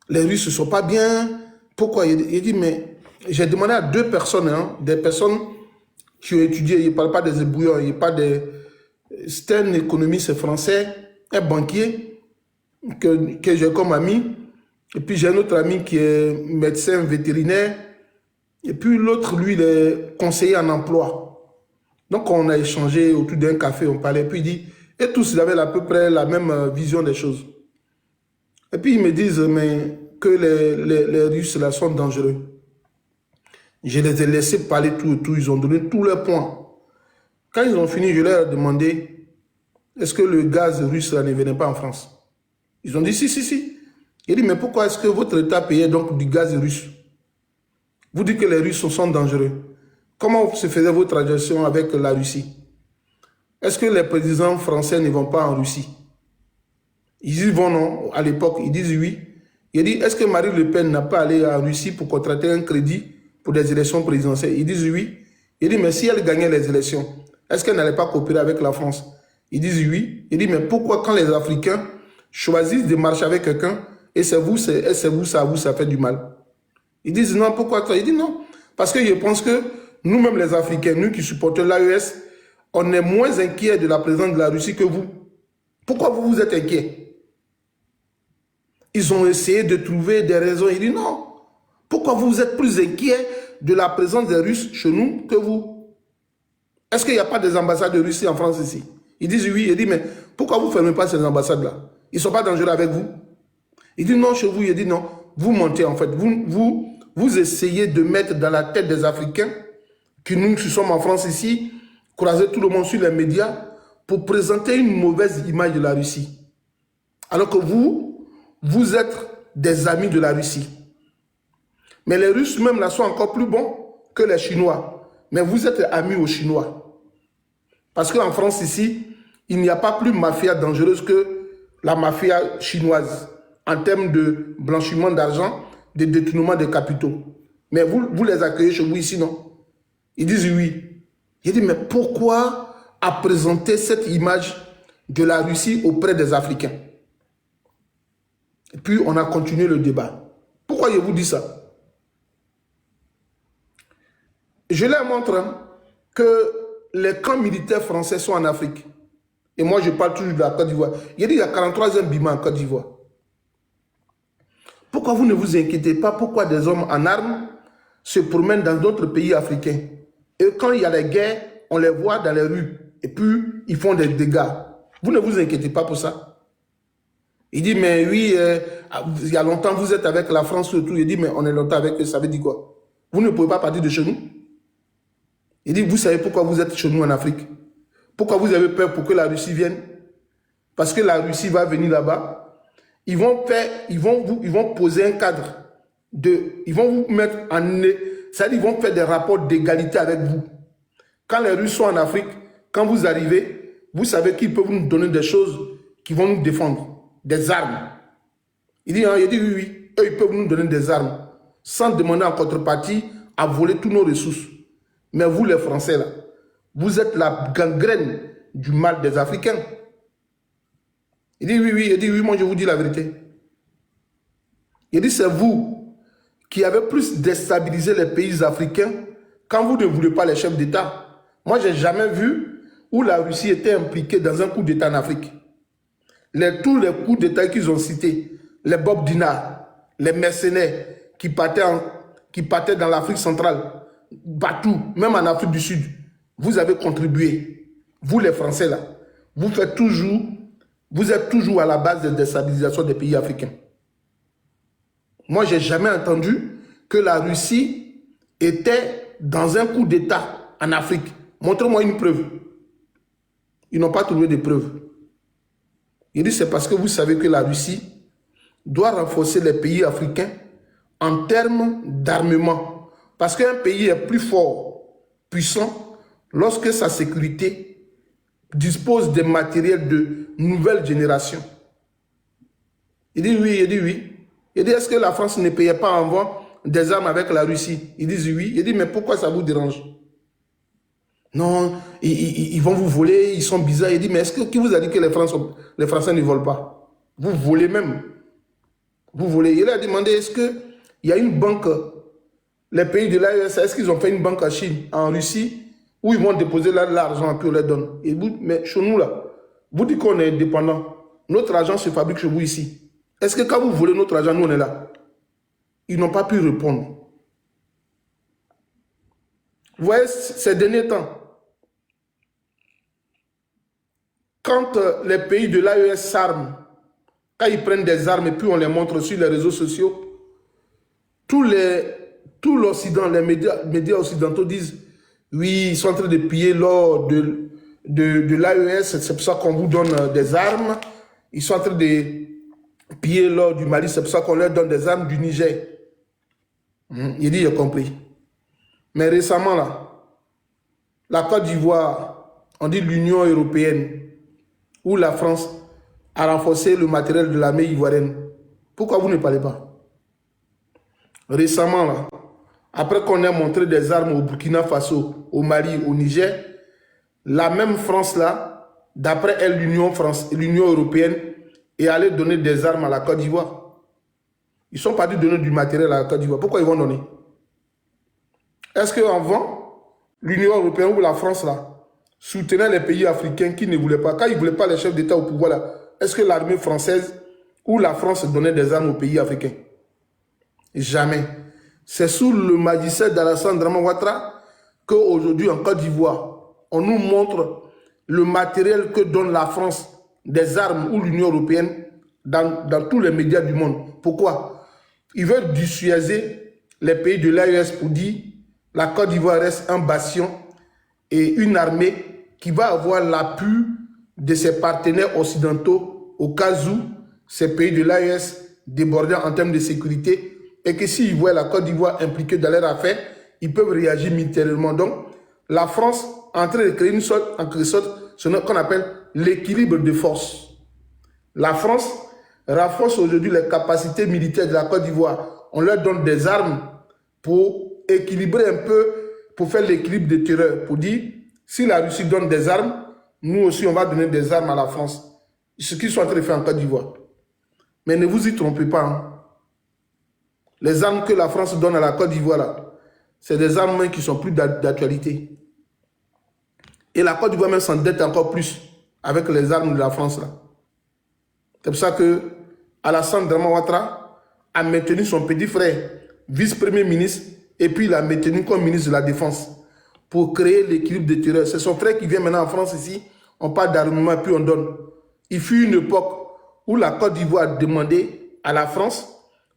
les Russes ne sont pas bien. Pourquoi? Il dit, mais j'ai demandé à deux personnes, hein, des personnes qui ont étudié, il ne parle pas des ébouillants, il parle des... C'est un économiste français, un banquier que j'ai comme ami. Et puis j'ai un autre ami qui est médecin vétérinaire. Et puis l'autre, lui, il est conseiller en emploi. Donc on a échangé autour d'un café, on parlait. Puis il dit, et tous, ils avaient à peu près la même vision des choses. Et puis ils me disent, mais que les Russes là sont dangereux. Je les ai laissés parler tout et tout, ils ont donné tous leurs points. Quand ils ont fini, je leur ai demandé, est-ce que le gaz russe là ne venait pas en France? Ils ont dit, si. Il dit, mais pourquoi est-ce que votre État payait donc du gaz russe? Vous dites que les Russes sont dangereux. Comment se faisait votre transaction avec la Russie? Est-ce que les présidents français ne vont pas en Russie? Ils y vont, non? À l'époque, ils disent oui. Il dit, est-ce que Marine Le Pen n'a pas allé en Russie pour contracter un crédit pour des élections présidentielles? Ils disent oui. Il dit, mais si elle gagnait les élections, est-ce qu'elle n'allait pas coopérer avec la France? Ils disent oui. Il dit, mais pourquoi quand les Africains choisissent de marcher avec quelqu'un, et c'est vous, ça fait du mal? Ils disent non, pourquoi toi? Il dit non, parce que je pense que nous-mêmes les Africains, nous qui supportons l'AES, on est moins inquiets de la présence de la Russie que vous. Pourquoi vous êtes inquiets? Ils ont essayé de trouver des raisons. Il dit non. Pourquoi vous êtes plus inquiets de la présence des Russes chez nous que vous? Est-ce qu'il n'y a pas des ambassades de Russie en France ici? Ils disent oui. Il dit mais pourquoi vous ne fermez pas ces ambassades-là? Ils ne sont pas dangereux avec vous? Il dit non chez vous. Il dit non. Vous mentez en fait. Vous essayez de mettre dans la tête des Africains que nous qui sommes en France ici, croiser tout le monde sur les médias pour présenter une mauvaise image de la Russie. Alors que vous êtes des amis de la Russie. Mais les Russes même là sont encore plus bons que les Chinois. Mais vous êtes amis aux Chinois. Parce qu'en France ici, il n'y a pas plus mafia dangereuse que la mafia chinoise en termes de blanchiment d'argent, de détournement de capitaux. Mais vous les accueillez chez vous ici, non? Ils disent oui. Il dit, mais pourquoi à présenter cette image de la Russie auprès des Africains? Et puis on a continué le débat. Pourquoi je vous dis ça? Je leur montre que les camps militaires français sont en Afrique. Et moi je parle toujours de la Côte d'Ivoire. Il dit, il y a 43e Bima en Côte d'Ivoire. Pourquoi vous ne vous inquiétez pas? Pourquoi des hommes en armes se promènent dans d'autres pays africains? Et quand il y a des guerres, on les voit dans les rues. et puis ils font des dégâts. Vous ne vous inquiétez pas pour ça. Il dit, mais oui, il y a longtemps, vous êtes avec la France et tout. Il dit, mais on est longtemps avec eux, ça veut dire quoi? Vous ne pouvez pas partir de chez nous? Il dit, vous savez pourquoi vous êtes chez nous en Afrique? Pourquoi vous avez peur pour que la Russie vienne? Parce que la Russie va venir là-bas. Ils vont poser un cadre. Ils vont vous mettre en... C'est-à-dire, ils vont faire des rapports d'égalité avec vous. Quand les Russes sont en Afrique, quand vous arrivez, vous savez qu'ils peuvent nous donner des choses qui vont nous défendre. Des armes. Il dit, oui, oui. Eux, ils peuvent nous donner des armes sans demander en contrepartie à voler tous nos ressources. Mais vous, les Français, là, vous êtes la gangrène du mal des Africains. Il dit, oui, oui. Il dit, oui, moi, je vous dis la vérité. Il dit, c'est vous qui avez plus déstabilisé les pays africains quand vous ne voulez pas les chefs d'État. Moi, je n'ai jamais vu où la Russie était impliquée dans un coup d'État en Afrique. Tous les coups d'État qu'ils ont cités, les Bob Dinard, les mercenaires qui partaient dans l'Afrique centrale, partout, même en Afrique du Sud, vous avez contribué. Vous, les Français, là, vous êtes toujours à la base de déstabilisation des pays africains. Moi, je n'ai jamais entendu que la Russie était dans un coup d'État en Afrique. Montrez-moi une preuve. Ils n'ont pas trouvé de preuves. Il dit c'est parce que vous savez que la Russie doit renforcer les pays africains en termes d'armement. Parce qu'un pays est plus fort, puissant, lorsque sa sécurité dispose de matériel de nouvelle génération. Il dit oui, il dit oui. Il dit est-ce que la France ne payait pas avant des armes avec la Russie? Ils disent oui. Il dit mais pourquoi ça vous dérange? Non, ils vont vous voler, ils sont bizarres. Il dit, mais qui vous a dit que les Français ne volent pas? Vous volez même. Vous volez. Il a demandé, est-ce qu'il y a une banque, les pays de l'AES, est-ce qu'ils ont fait une banque en Chine, en Russie, où ils vont déposer l'argent et puis on les donne? Et vous, mais chez nous, là, vous dites qu'on est indépendant. Notre argent se fabrique chez vous ici. Est-ce que quand vous volez notre argent, nous, on est là? Ils n'ont pas pu répondre. Vous voyez, ces derniers temps, quand les pays de l'AES s'arment, quand ils prennent des armes et puis on les montre sur les réseaux sociaux, tout l'Occident, les médias occidentaux disent oui, ils sont en train de piller l'or de l'AES, c'est pour ça qu'on vous donne des armes. Ils sont en train de piller l'or du Mali, c'est pour ça qu'on leur donne des armes du Niger. Il dit, il a compris. Mais récemment, là, la Côte d'Ivoire, on dit l'Union européenne, où la France a renforcé le matériel de l'armée ivoirienne. Pourquoi vous ne parlez pas? Récemment, là, après qu'on ait montré des armes au Burkina Faso, au Mali, au Niger, la même France, là, d'après elle, l'Union européenne, est allée donner des armes à la Côte d'Ivoire. Ils sont partis donner du matériel à la Côte d'Ivoire. Pourquoi ils vont donner? Est-ce qu'avant, l'Union européenne ou la France, là, soutenait les pays africains qui ne voulaient pas, quand ils ne voulaient pas les chefs d'État au pouvoir, là, est-ce que l'armée française ou la France donnait des armes aux pays africains? Jamais. C'est sous le magistère d'Alassane Draman Ouattara qu'aujourd'hui, en Côte d'Ivoire, on nous montre le matériel que donne la France, des armes ou l'Union européenne dans tous les médias du monde. Pourquoi? Ils veulent dissuader les pays de l'AES pour dire la Côte d'Ivoire reste un bastion et une armée qui va avoir l'appui de ses partenaires occidentaux au cas où ces pays de l'AES débordaient en termes de sécurité et que s'ils voient la Côte d'Ivoire impliquée dans leurs affaires, ils peuvent réagir militairement. Donc, la France est en train de créer une sorte, en quelque sorte, ce qu'on appelle l'équilibre de force. La France renforce aujourd'hui les capacités militaires de la Côte d'Ivoire. On leur donne des armes pour équilibrer un peu, pour faire l'équilibre des terreurs, pour dire, si la Russie donne des armes, nous aussi on va donner des armes à la France. Ce qu'ils sont en train de faire en Côte d'Ivoire. Mais ne vous y trompez pas. Hein. Les armes que la France donne à la Côte d'Ivoire, c'est des armes qui sont plus d'actualité. Et la Côte d'Ivoire même s'endette encore plus avec les armes de la France. C'est pour ça que Alassane Draman Ouattara a maintenu son petit frère, vice-premier ministre, et puis il a maintenu comme ministre de la Défense. pour créer l'équilibre de terreur. C'est son frère qui vient maintenant en France ici. On parle d'armement, puis on donne. Il fut une époque où la Côte d'Ivoire demandait à la France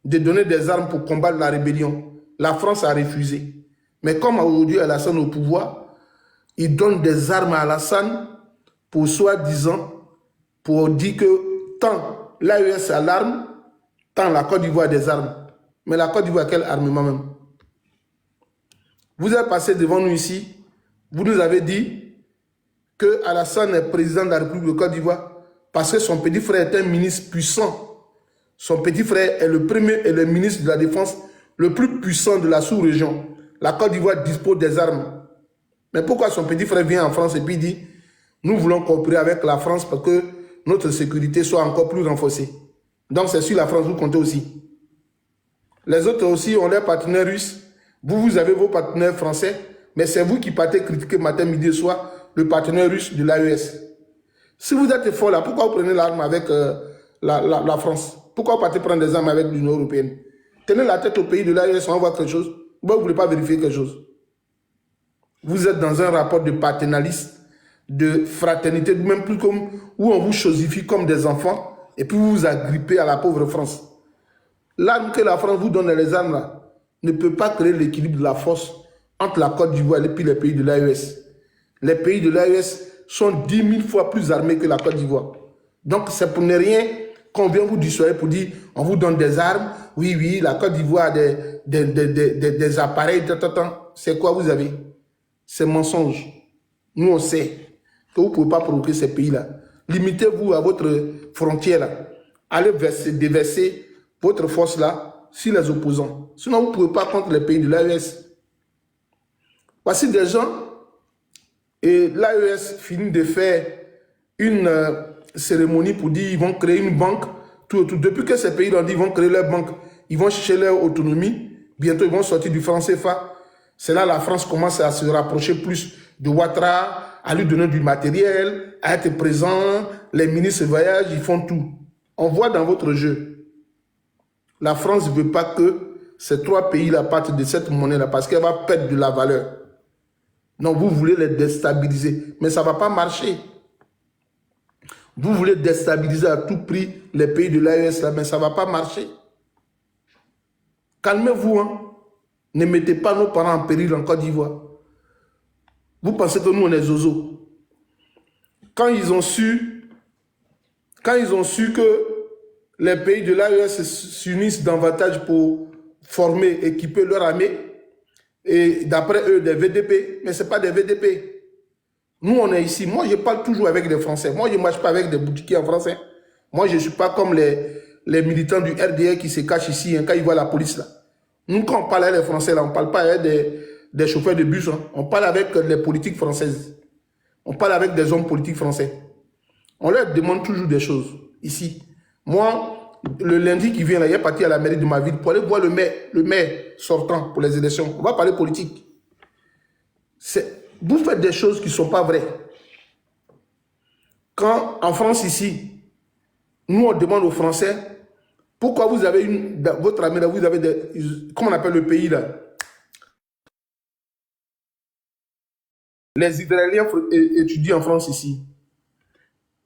de donner des armes pour combattre la rébellion. La France a refusé. Mais comme aujourd'hui Alassane est au pouvoir, il donne des armes à Alassane pour soi-disant, pour dire que tant l'AES a l'arme, tant la Côte d'Ivoire a des armes. Mais la Côte d'Ivoire, quel armement même? Vous êtes passé devant nous ici, vous nous avez dit que Alassane est président de la République de Côte d'Ivoire parce que son petit frère est un ministre puissant. Son petit frère est le premier et le ministre de la Défense le plus puissant de la sous-région. La Côte d'Ivoire dispose des armes. Mais pourquoi son petit frère vient en France et puis dit « Nous voulons coopérer avec la France pour que notre sécurité soit encore plus renforcée. » Donc c'est sur la France que vous comptez aussi. Les autres aussi ont leurs partenaires russes. Vous avez vos partenaires français, mais c'est vous qui partez critiquer matin, midi et soir le partenaire russe de l'AES. Si vous êtes fort là, pourquoi vous prenez l'arme avec la France? Pourquoi vous partez prendre des armes avec l'Union européenne? Tenez la tête au pays de l'AES, on va voir quelque chose. Vous ne voulez pas vérifier quelque chose. Vous êtes dans un rapport de paternalisme, de fraternité, même plus comme où on vous chosifie comme des enfants et puis vous vous agrippez à la pauvre France. L'arme que la France vous donne, les armes là, ne peut pas créer l'équilibre de la force entre la Côte d'Ivoire et puis les pays de l'AES. Les pays de l'AES sont 10 000 fois plus armés que la Côte d'Ivoire. Donc c'est pour ne rien qu'on vient vous dissuader pour dire on vous donne des armes. Oui, oui, la Côte d'Ivoire a des appareils. C'est quoi vous avez? C'est mensonge. Nous on sait que vous ne pouvez pas provoquer ces pays-là. Limitez-vous à votre frontière là. Allez déverser votre force là sur les opposants. Sinon, vous ne pouvez pas contre les pays de l'AES. Voici des gens, et l'AES finit de faire une cérémonie pour dire qu'ils vont créer une banque. Depuis que ces pays l'ont dit, ils vont créer leur banque, ils vont chercher leur autonomie. Bientôt, ils vont sortir du franc CFA. C'est là que la France commence à se rapprocher plus de Ouattara, à lui donner du matériel, à être présent. Les ministres voyagent, ils font tout. On voit dans votre jeu. La France ne veut pas que ces trois pays-là partent de cette monnaie-là parce qu'elle va perdre de la valeur. Non, vous voulez les déstabiliser, mais ça ne va pas marcher. Vous voulez déstabiliser à tout prix les pays de l'AES, mais ça ne va pas marcher. Calmez-vous, hein. Ne mettez pas nos parents en péril en Côte d'Ivoire. Vous pensez que nous, on est zozo. Quand ils ont su que les pays de l'AES s'unissent davantage pour former, équiper leur armée, et d'après eux, des VDP, mais ce n'est pas des VDP. Nous, on est ici. Moi, je parle toujours avec des Français. Moi, je ne marche pas avec des boutiquiers en français. Moi, je ne suis pas comme les militants du RDR qui se cachent ici hein, quand ils voient la police là. Nous, quand on parle avec les Français, là, on ne parle pas avec des chauffeurs de bus. Hein. On parle avec les politiques françaises. On parle avec des hommes politiques français. On leur demande toujours des choses ici. Moi, le lundi qui vient, là, il est parti à la mairie de ma ville pour aller voir le maire sortant pour les élections. On va parler politique. Vous faites des choses qui ne sont pas vraies. Quand en France ici, nous on demande aux Français, pourquoi vous avez votre ami là, vous avez comment on appelle le pays là? Les Israéliens étudient en France ici.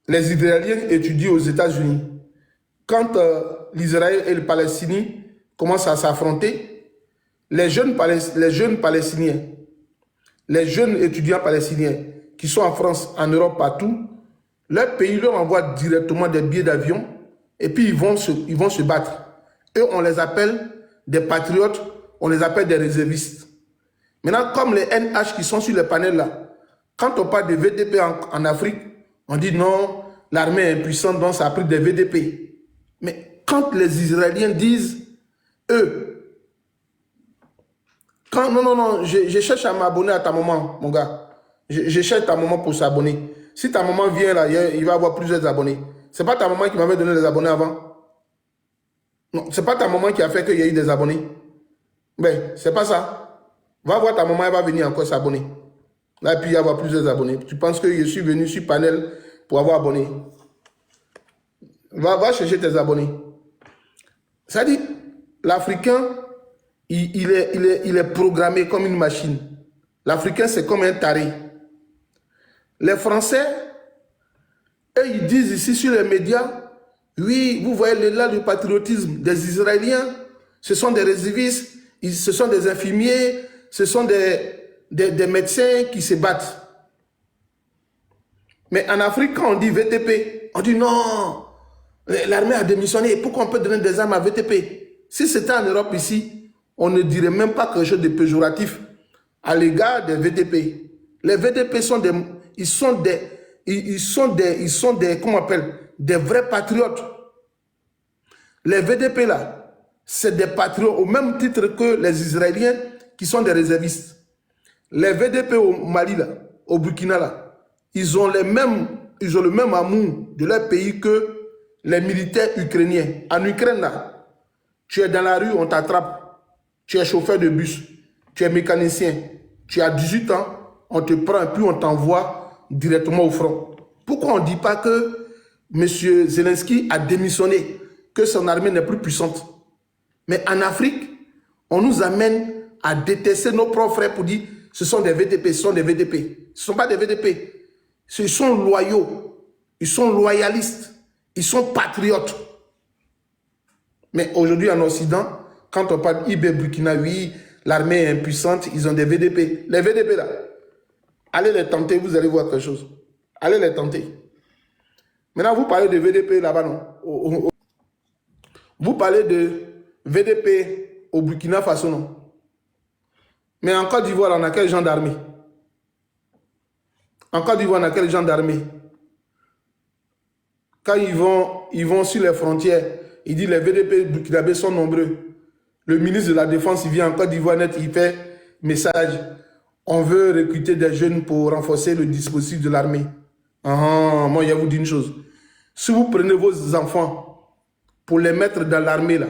Les Israéliens étudient aux États-Unis. Quand l'Israël et le Palestinien commencent à s'affronter, les jeunes Palestiniens, les jeunes étudiants palestiniens qui sont en France, en Europe, partout, leur pays leur envoie directement des billets d'avion et puis ils vont se battre. Eux, on les appelle des patriotes, on les appelle des réservistes. Maintenant, comme les NH qui sont sur les panels là, quand on parle de VDP en Afrique, on dit non, l'armée est impuissante, donc ça a pris des VDP. Mais quand les Israéliens disent, eux, non, je cherche à m'abonner à ta maman, mon gars. Je cherche ta maman pour s'abonner. Si ta maman vient là, il va avoir plusieurs abonnés. C'est pas ta maman qui m'avait donné les abonnés avant. Non, c'est pas ta maman qui a fait qu'il y ait eu des abonnés. Ben, c'est pas ça. Va voir ta maman, elle va venir encore s'abonner. Là, et puis il y avoir plusieurs abonnés. Tu penses que je suis venu sur panel pour avoir abonné. Va chercher tes abonnés. Ça dit, l'Africain, il est programmé comme une machine. L'Africain, c'est comme un taré. Les Français, eux, ils disent ici sur les médias, oui, vous voyez là le patriotisme des Israéliens, ce sont des réservistes, ce sont des infirmiers, ce sont des médecins qui se battent. Mais en Afrique, quand on dit VTP, on dit non, l'armée a démissionné, pourquoi on peut donner des armes à VTP? Si c'était en Europe ici, on ne dirait même pas quelque chose de péjoratif à l'égard des VTP. Les VTP sont comment on appelle, des vrais patriotes. Les VDP là, c'est des patriotes au même titre que les Israéliens qui sont des réservistes. Les VDP au Mali là, au Burkina là, ils ont le même amour de leur pays que les militaires ukrainiens. En Ukraine là, tu es dans la rue, on t'attrape. Tu es chauffeur de bus, tu es mécanicien, tu as 18 ans, on te prend et puis on t'envoie directement au front. Pourquoi on ne dit pas que M. Zelensky a démissionné, que son armée n'est plus puissante? Mais en Afrique, on nous amène à détester nos propres frères pour dire ce sont des VDP, ce sont des VDP. Ce ne sont pas des VDP. Ils sont loyaux, ils sont loyalistes, ils sont patriotes. Mais aujourd'hui en Occident, quand on parle IB Burkina, oui, l'armée est impuissante, ils ont des VDP. Les VDP là, allez les tenter, vous allez voir quelque chose. Allez les tenter. Maintenant, vous parlez de VDP là-bas, non? Vous parlez de VDP au Burkina Faso, non? Mais en Côte d'Ivoire, on a quel genre d'armée? En Côte d'Ivoire, on a quel genre d'armée? Quand ils vont sur les frontières, ils disent les VDP burkinabés sont nombreux. Le ministre de la Défense, il vient en Côte d'Ivoire net, il fait message. On veut recruter des jeunes pour renforcer le dispositif de l'armée. Moi, je vais vous dire une chose. Si vous prenez vos enfants pour les mettre dans l'armée, là,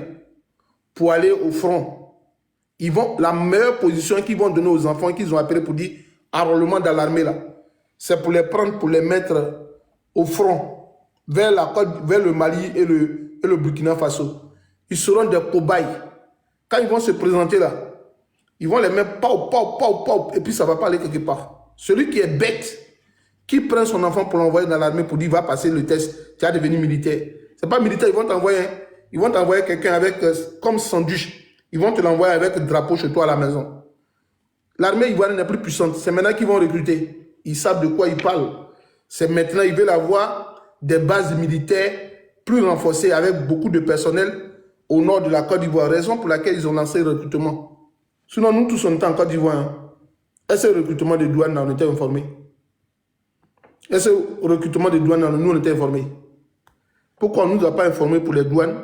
pour aller au front, la meilleure position qu'ils vont donner aux enfants qu'ils ont appelé pour dire enrôlement dans l'armée, là, c'est pour les prendre, pour les mettre au front, vers le Mali et le Burkina Faso. Ils seront des cobayes. Quand ils vont se présenter là, ils vont les mettre et puis ça ne va pas aller quelque part. Celui qui est bête, qui prend son enfant pour l'envoyer dans l'armée pour dire va passer le test, tu vas devenir militaire. Ce n'est pas militaire, ils vont t'envoyer quelqu'un avec comme sandwich. Ils vont te l'envoyer avec le drapeau chez toi à la maison. L'armée ivoirienne n'est plus puissante. C'est maintenant qu'ils vont recruter. Ils savent de quoi ils parlent. C'est maintenant, ils veulent avoir des bases militaires plus renforcées avec beaucoup de personnel au nord de la Côte d'Ivoire. Raison pour laquelle ils ont lancé le recrutement. Sinon, nous tous, on était en Côte d'Ivoire. Hein. Est-ce que le recrutement des douanes, on était informés? Est-ce que le recrutement des douanes, nous, on était informés? Pourquoi on ne nous a pas informés pour les douanes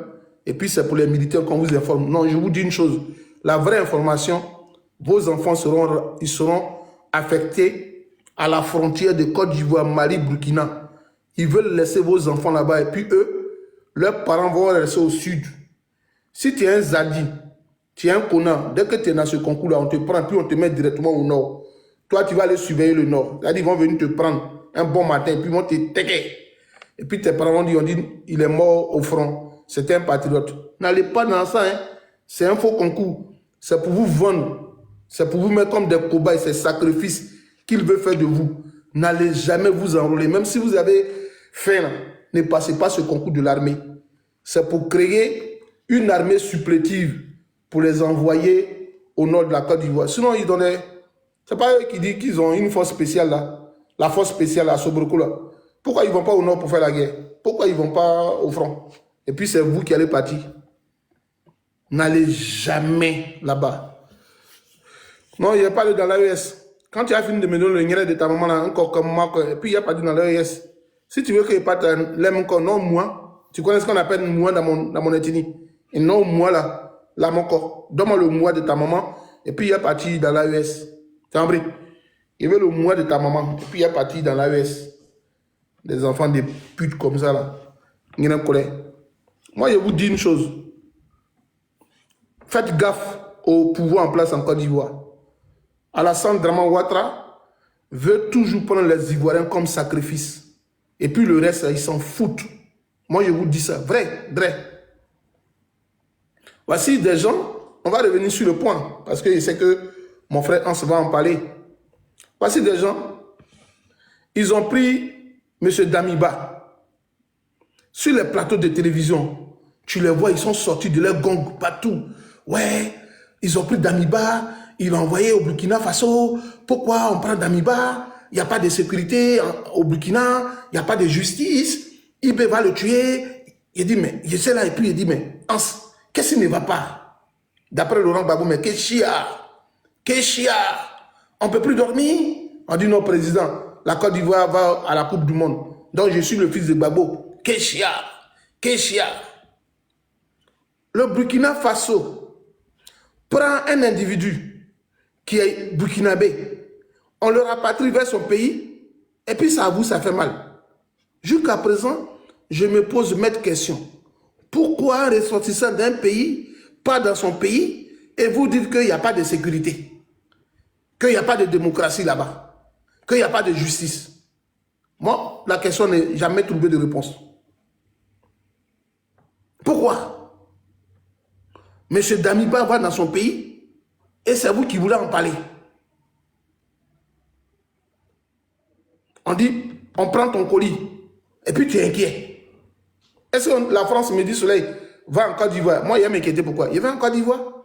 et puis c'est pour les militaires qu'on vous informe? Non, je vous dis une chose. La vraie information, vos enfants seront affectés à la frontière de Côte d'Ivoire, Mali, Burkina. Ils veulent laisser vos enfants là-bas et puis eux, leurs parents vont rester au sud. Si tu es un Zadi, tu es un connard, dès que tu es dans ce concours-là, on te prend puis on te met directement au nord. Toi, tu vas aller surveiller le nord. C'est-à-dire, ils vont venir te prendre un bon matin, puis ils vont te tequer. Et puis tes parents vont dire, il est mort au front. C'était un patriote. N'allez pas dans ça, hein. C'est un faux concours. C'est pour vous vendre. C'est pour vous mettre comme des cobayes, ces sacrifices qu'il veut faire de vous. N'allez jamais vous enrôler. Même si vous avez faim, ne passez pas ce concours de l'armée. C'est pour créer une armée supplétive pour les envoyer au nord de la Côte d'Ivoire. Sinon, ils donnaient... C'est pas eux qui disent qu'ils ont une force spéciale là. La force spéciale à Sobroko là. Pourquoi ils ne vont pas au nord pour faire la guerre? Pourquoi ils ne vont pas au front? Et puis c'est vous qui allez partir. N'allez jamais là-bas. Non, il n'y a pas dans l'AES. Quand tu as fini de me donner le niais de ta maman là, encore comme moi, et puis il n'y a pas dans l'AES. Si tu veux qu'il parte l'aime encore, non moi. Tu connais ce qu'on appelle moi dans mon ethnie. Et non moi là mon corps. Donne-moi le moi de ta maman, et puis il y a parti dans l'AES. Tu as compris? Il veut le moi de ta maman, et puis il y a parti dans l'AES. Des enfants de putes comme ça là. Moi je vous dis une chose. Faites gaffe au pouvoir en place en Côte d'Ivoire. Alassane Draman Ouattara veut toujours prendre les Ivoiriens comme sacrifice. Et puis le reste, ils s'en foutent. Moi, je vous dis ça. Vrai. Voici des gens, on va revenir sur le point, parce que je sais que mon frère Hans va en parler. Voici des gens, ils ont pris M. Damiba sur les plateaux de télévision. Tu les vois, ils sont sortis de leur gang partout. Ouais, ils ont pris Damiba, ils l'ont envoyé au Burkina Faso. Pourquoi on prend Damiba? Il n'y a pas de sécurité au Burkina, il n'y a pas de justice. Ibé va le tuer. Il dit, mais je sais là, et puis il dit, mais qu'est-ce qui ne va pas? D'après Laurent Gbagbo, mais qu'est-ce qu'il y a? On ne peut plus dormir? On dit, non, président, la Côte d'Ivoire va à la Coupe du Monde. Donc je suis le fils de Gbagbo. Qu'est-ce qu'il y a? Le Burkina Faso prend un individu qui est burkinabé, on le rapatrie vers son pays, et puis ça avoue, ça fait mal. Jusqu'à présent, je me pose cette question. Pourquoi un ressortissant d'un pays, pas dans son pays, et vous dites qu'il n'y a pas de sécurité, qu'il n'y a pas de démocratie là-bas, qu'il n'y a pas de justice? Moi, la question n'est jamais trouvée de réponse. Pourquoi? M. Damiba va dans son pays et c'est vous qui voulez en parler. On dit, on prend ton colis et puis tu es inquiet. Est-ce que la France me dit, Soleil, va en Côte d'Ivoire? Moi, il a m'inquiété pourquoi? Il va en Côte d'Ivoire.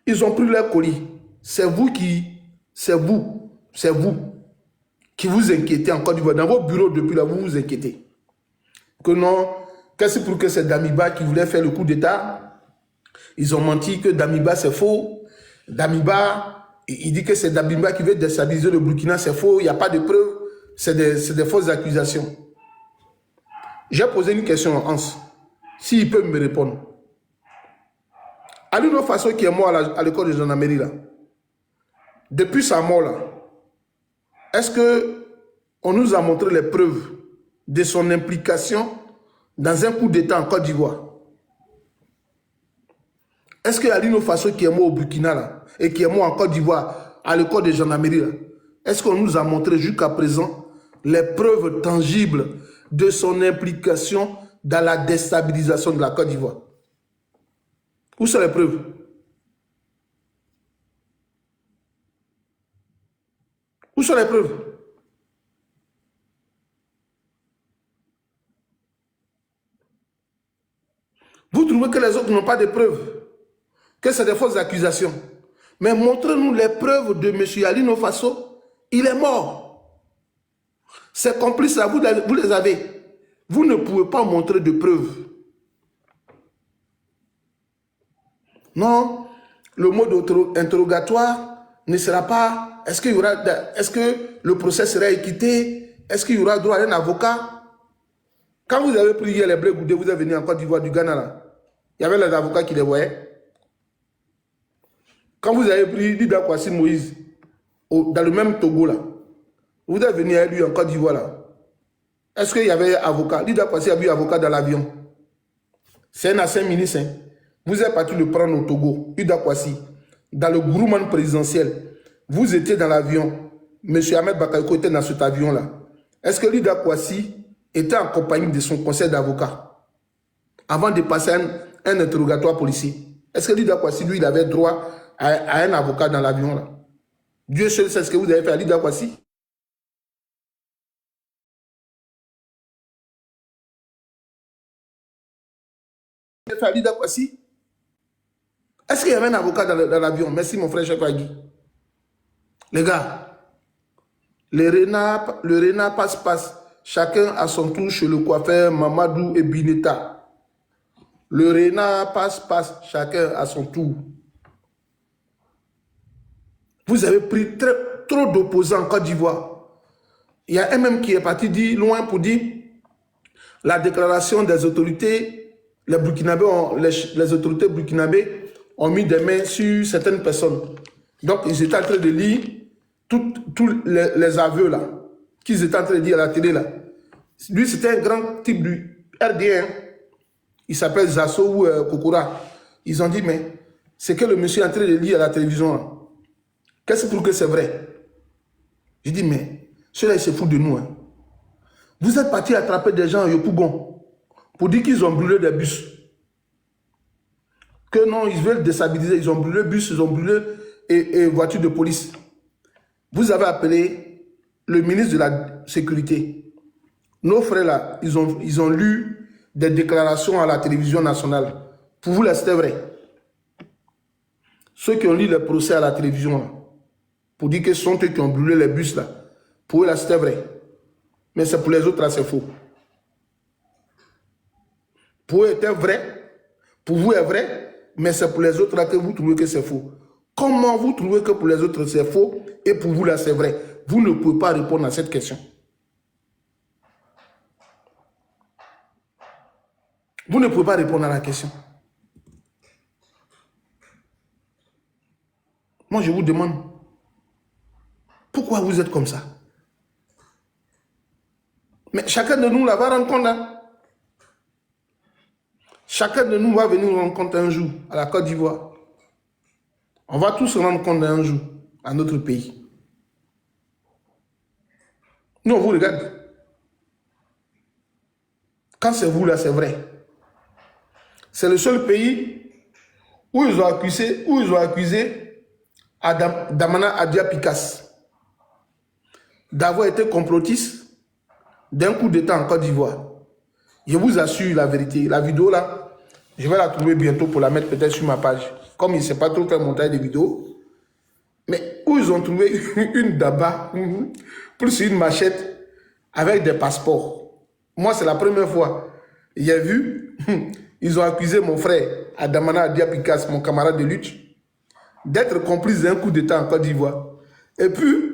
Ils ont pris leur colis. C'est vous qui vous inquiétez en Côte d'Ivoire. Dans vos bureaux depuis là, vous vous inquiétez. Que non, qu'est-ce pour que c'est Damiba qui voulait faire le coup d'État? Ils ont menti que Damiba c'est faux. Damiba, il dit que c'est Damiba qui veut déstabiliser le Burkina, c'est faux. Il n'y a pas de preuves. C'est des fausses accusations. J'ai posé une question à Hans. S'il peut me répondre. Alino Faso qui est mort à l'école de gendarmerie là. Depuis sa mort là, est-ce qu'on nous a montré les preuves de son implication dans un coup d'État en Côte d'Ivoire? Est-ce que Alino Faso qui est mort au Burkina là, et qui est mort en Côte d'Ivoire à l'école de gendarmerie là, est-ce qu'on nous a montré jusqu'à présent les preuves tangibles de son implication dans la déstabilisation de la Côte d'Ivoire? Où sont les preuves? Où sont les preuves? Vous trouvez que les autres n'ont pas de preuves, que c'est des fausses accusations. Mais montrez-nous les preuves de M. Alino Faso. Il est mort. Ses complices, là, vous les avez. Vous ne pouvez pas montrer de preuves. Non, le mot d'interrogatoire ne sera pas... Est-ce que le procès sera équité? Est-ce qu'il y aura droit à un avocat? Quand vous avez pris hier les Blé Goudé, vous êtes venu en Côte d'Ivoire du Ghana là. Il y avait les avocats qui les voyaient. Quand vous avez pris Dida Kwasi Moïse, dans le même Togo là, vous êtes venu avec lui en Côte d'Ivoire là. Est-ce qu'il y avait avocat? Dida Kwasi a vu avocat dans l'avion. C'est un ancien ministre. Hein. Vous êtes parti le prendre au Togo, Dida Kwasi, dans le groupement présidentiel. Vous étiez dans l'avion. M. Ahmed Bakayoko était dans cet avion là. Est-ce que Dida Kwasi était en compagnie de son conseil d'avocat avant de passer un interrogatoire policier? Est-ce que Dida Kwasi, lui, il avait droit à un avocat dans l'avion là? Dieu seul sait ce que vous avez fait à Dida Kwasi. Est-ce qu'il y avait un avocat dans l'avion? Merci mon frère Chefagui. Les gars, le renard passe. Chacun à son tour chez le coiffeur Mamadou et Bineta. Le renard passe. Chacun à son tour. Vous avez pris trop d'opposants en Côte d'Ivoire. Il y a un même qui est parti dire, loin pour dire la déclaration des autorités, les autorités burkinabées ont mis des mains sur certaines personnes. Donc, ils étaient en train de lire tous les aveux là, qu'ils étaient en train de dire à la télé là. Lui, c'était un grand type du RDN. Il s'appelle Zasso ou Kokora. Ils ont dit, mais c'est que le monsieur est en train de lire à la télévision là. Qu'est-ce pour que c'est vrai? Je dis, mais ceux-là, ils se foutent de nous. Hein. Vous êtes partis attraper des gens à Yopougon pour dire qu'ils ont brûlé des bus. Que non, ils veulent déstabiliser. Ils ont brûlé bus, ils ont brûlé et voitures de police. Vous avez appelé le ministre de la Sécurité. Nos frères là, ils ont lu des déclarations à la télévision nationale. Pour vous là, c'était vrai. Ceux qui ont lu le procès à la télévision là, pour dire que ce sont eux qui ont brûlé les bus là. Pour eux là, c'était vrai. Mais c'est pour les autres là, c'est faux. Pour eux, c'était vrai. Pour vous, est vrai. Mais c'est pour les autres là que vous trouvez que c'est faux. Comment vous trouvez que pour les autres c'est faux et pour vous là c'est vrai? Vous ne pouvez pas répondre à cette question. Vous ne pouvez pas répondre à la question. Moi je vous demande, pourquoi vous êtes comme ça? Mais chacun de nous là va rendre compte. Hein? Chacun de nous va venir rendre compte un jour à la Côte d'Ivoire. On va tous se rendre compte un jour à notre pays. Nous, on vous regarde. Quand c'est vous là, c'est vrai. C'est le seul pays où ils ont accusé Damana Adia Pikas d'avoir été complotiste d'un coup d'État en Côte d'Ivoire. Je vous assure la vérité. La vidéo là, je vais la trouver bientôt pour la mettre peut-être sur ma page. Comme il ne sait pas trop faire montage de vidéos. Mais où ils ont trouvé une daba plus une machette avec des passeports. Moi, c'est la première fois. J'ai vu, ils ont accusé mon frère Adamana Adia Pikas, mon camarade de lutte, d'être complice d'un coup d'État en Côte d'Ivoire. Et puis,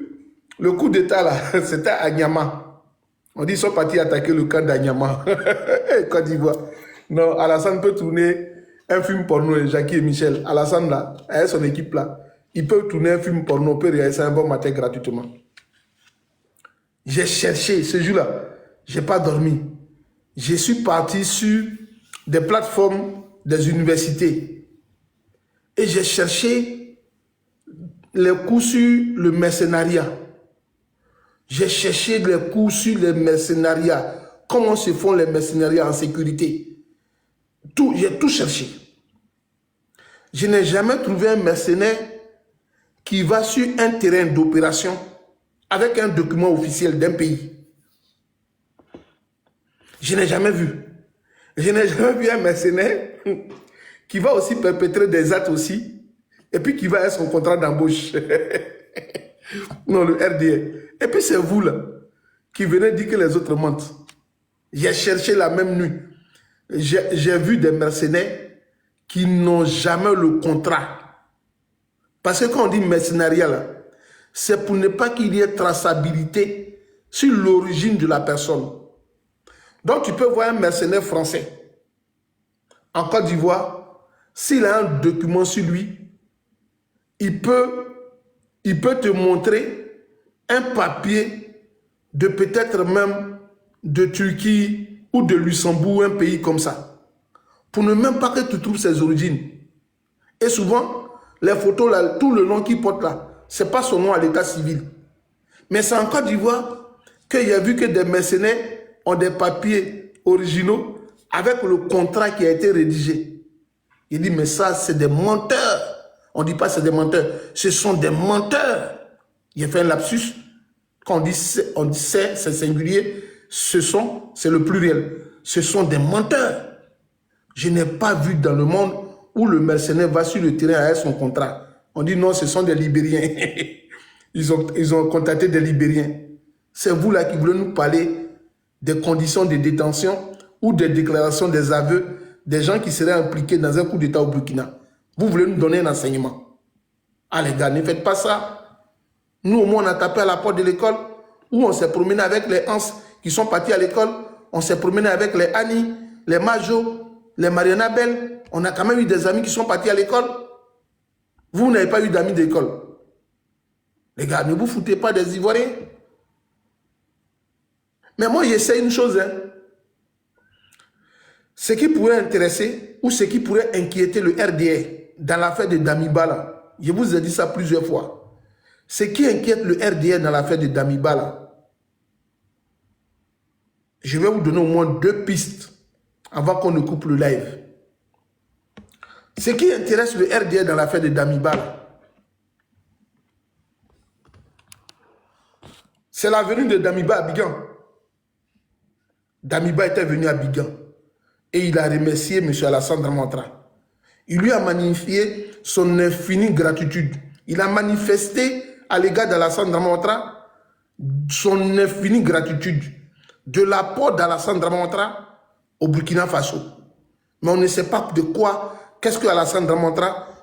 le coup d'État là, c'était à Niama. On dit qu'ils sont partis attaquer le camp d'Anyama. Côte d'Ivoire. Non, Alassane peut tourner un film porno, Jackie et Michel. Alassane là, avec son équipe là, ils peuvent tourner un film porno, on peut réaliser un bon matin gratuitement. J'ai cherché ce jour-là, je n'ai pas dormi. Je suis parti sur des plateformes des universités et j'ai cherché les cours sur le mercenariat. J'ai cherché les cours sur les mercenariats. Comment se font les mercenariats en sécurité. J'ai tout cherché. Je n'ai jamais trouvé un mercenaire qui va sur un terrain d'opération avec un document officiel d'un pays. Je n'ai jamais vu. Je n'ai jamais vu un mercenaire qui va aussi perpétrer des actes aussi et puis qui va avoir son contrat d'embauche. Non, le RDA. Et puis c'est vous là qui venez dire que les autres mentent. J'ai cherché la même nuit. J'ai vu des mercenaires qui n'ont jamais le contrat. Parce que quand on dit mercenariat là, c'est pour ne pas qu'il y ait traçabilité sur l'origine de la personne. Donc tu peux voir un mercenaire français en Côte d'Ivoire, s'il a un document sur lui, il peut te montrer un papier de peut-être même de Turquie ou de Luxembourg, un pays comme ça, pour ne même pas que tu trouves ses origines. Et souvent, les photos là, tout le nom qu'il porte là, ce n'est pas son nom à l'état civil. Mais c'est en Côte d'Ivoire qu'il y a vu que des mercenaires ont des papiers originaux avec le contrat qui a été rédigé. Il dit, mais ça, c'est des menteurs. On ne dit pas c'est des menteurs, ce sont des menteurs. Il a fait un lapsus. Quand on dit c'est singulier, c'est le pluriel. Ce sont des menteurs. Je n'ai pas vu dans le monde où le mercenaire va sur le terrain avec son contrat. On dit non, ce sont des Libériens. Ils ont contacté des Libériens. C'est vous là qui voulez nous parler des conditions de détention ou des déclarations des aveux des gens qui seraient impliqués dans un coup d'État au Burkina. Vous voulez nous donner un enseignement. Ah les gars, ne faites pas ça. Nous au moins on a tapé à la porte de l'école où on s'est promené avec les Hans qui sont partis à l'école. On s'est promené avec les Annie, les Majo, les Mariana Bell. On a quand même eu des amis qui sont partis à l'école. Vous n'avez pas eu d'amis d'école. Les gars, ne vous foutez pas des Ivoiriens. Mais moi, j'essaie une chose. Hein. Ce qui pourrait intéresser ou ce qui pourrait inquiéter le RDA dans l'affaire de Damiba, là, je vous ai dit ça plusieurs fois. Ce qui inquiète le RDA dans l'affaire de Damiba, là, je vais vous donner au moins 2 pistes avant qu'on ne coupe le live. Ce qui intéresse le RDA dans l'affaire de Damiba, là, C'est la venue de Damiba à Bigan. Damiba était venu à Bigan et il a remercié M. Alassane Dramane. Il lui a magnifié son infinie gratitude. Il a manifesté à l'égard d'Alassane Dramane son infinie gratitude de l'apport d'Alassane Dramane au Burkina Faso. Mais on ne sait pas de quoi, qu'est-ce que Alassane Dramane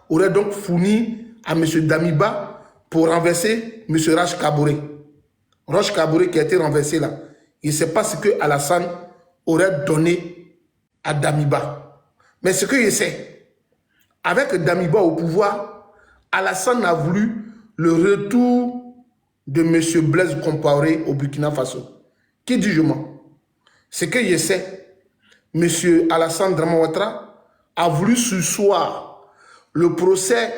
aurait donc fourni à M. Damiba pour renverser M. Roch Kaboré. Roch Kaboré qui a été renversé là. Il ne sait pas ce que Alassane aurait donné à Damiba. Mais ce que je sais, avec Damiba au pouvoir, Alassane a voulu le retour de M. Blaise Compaoré au Burkina Faso. Qui dit je mens? Ce que je sais, M. Alassane Dramane Ouattara a voulu surseoir le procès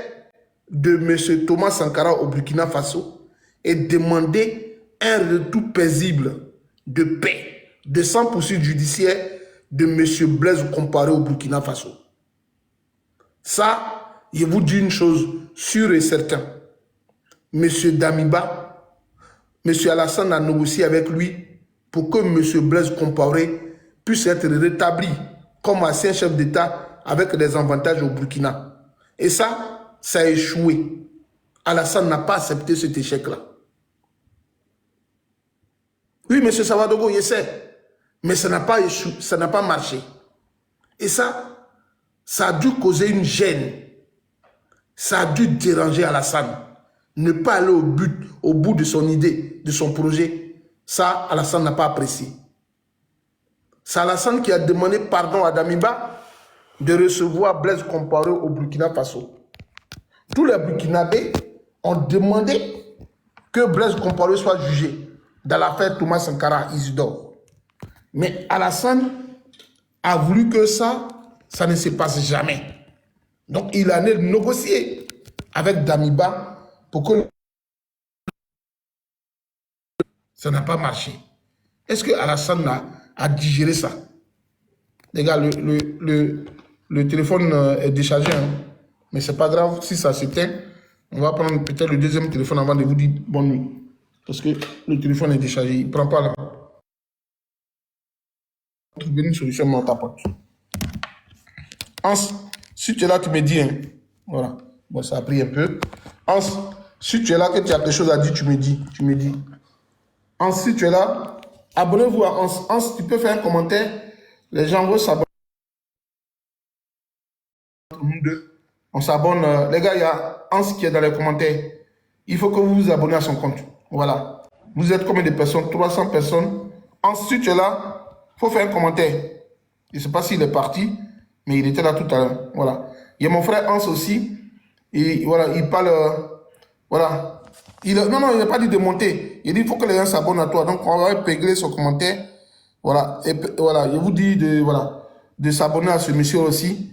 de M. Thomas Sankara au Burkina Faso et demander un retour paisible de paix, de sans poursuite judiciaire de M. Blaise Compaoré au Burkina Faso. Ça, je vous dis une chose sûre et certaine. M. Damiba, M. Alassane a négocié avec lui pour que M. Blaise Compaoré puisse être rétabli comme ancien chef d'État avec des avantages au Burkina. Et ça a échoué. Alassane n'a pas accepté cet échec-là. Oui, M. Savadogo, je sais, mais ça n'a pas échoué, ça n'a pas marché. Et ça a dû causer une gêne. Ça a dû déranger Alassane. Ne pas aller au bout de son idée, de son projet. Ça, Alassane n'a pas apprécié. C'est Alassane qui a demandé pardon à Damiba de recevoir Blaise Compaoré au Burkina Faso. Tous les Burkinabés ont demandé que Blaise Compaoré soit jugé dans l'affaire Thomas Sankara Isidore. Mais Alassane a voulu que ça ne se passe jamais. Donc il a négocié avec Damiba pour que ça n'a pas marché. Est-ce que Alassane a digéré ça? Les gars, le téléphone est déchargé, hein? Mais c'est pas grave, si ça s'éteint, on va prendre peut-être le deuxième téléphone avant de vous dire bonne nuit. Parce que le téléphone est déchargé, il ne prend pas là. Trouver une solution, mais on tapote. Hans, si tu es là, tu me dis, hein. Voilà. Bon, ça a pris un peu. Hans, si tu es là, que tu as quelque chose à dire, tu me dis. Hans, si tu es là, abonnez-vous à Hans. Hans, tu peux faire un commentaire. Les gens vont s'abonner. On s'abonne. Les gars, il y a Hans qui est dans les commentaires. Il faut que vous vous abonnez à son compte. Voilà. Vous êtes combien de personnes? 300 personnes. Hans, si tu es là, il faut faire un commentaire. Je ne sais pas s'il est parti, mais il était là tout à l'heure. Voilà. Il y a mon frère Hans aussi. Et voilà, il parle. Voilà. Non, il n'a pas dit de monter. Il dit qu'il faut que les gens s'abonnent à toi. Donc, on va régler son commentaire. Voilà. Et voilà, je vous dis de s'abonner à ce monsieur aussi.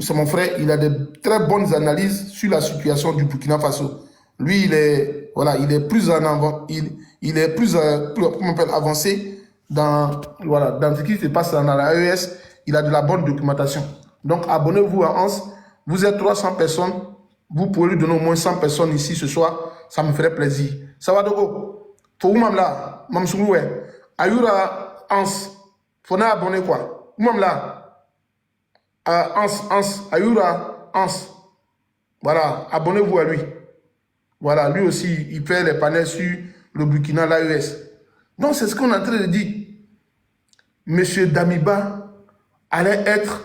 C'est mon frère. Il a de très bonnes analyses sur la situation du Burkina Faso. Lui, il est plus en avant. Il est plus avancé dans ce qui se passe dans la AES. Il a de la bonne documentation. Donc, abonnez-vous à Hans. Vous êtes 300 personnes. Vous pouvez lui donner au moins 100 personnes ici ce soir. Ça me ferait plaisir. Ça va, Dogo? Faut vous là. Mamsouloué. Ayura Hans. Faut nous abonner quoi? Vous là. Hans. Ayura Hans. Voilà. Abonnez-vous à lui. Voilà. Lui aussi, il fait les panels sur le Burkina, l'AES. Donc, c'est ce qu'on est en train de dire. Monsieur Damiba allait être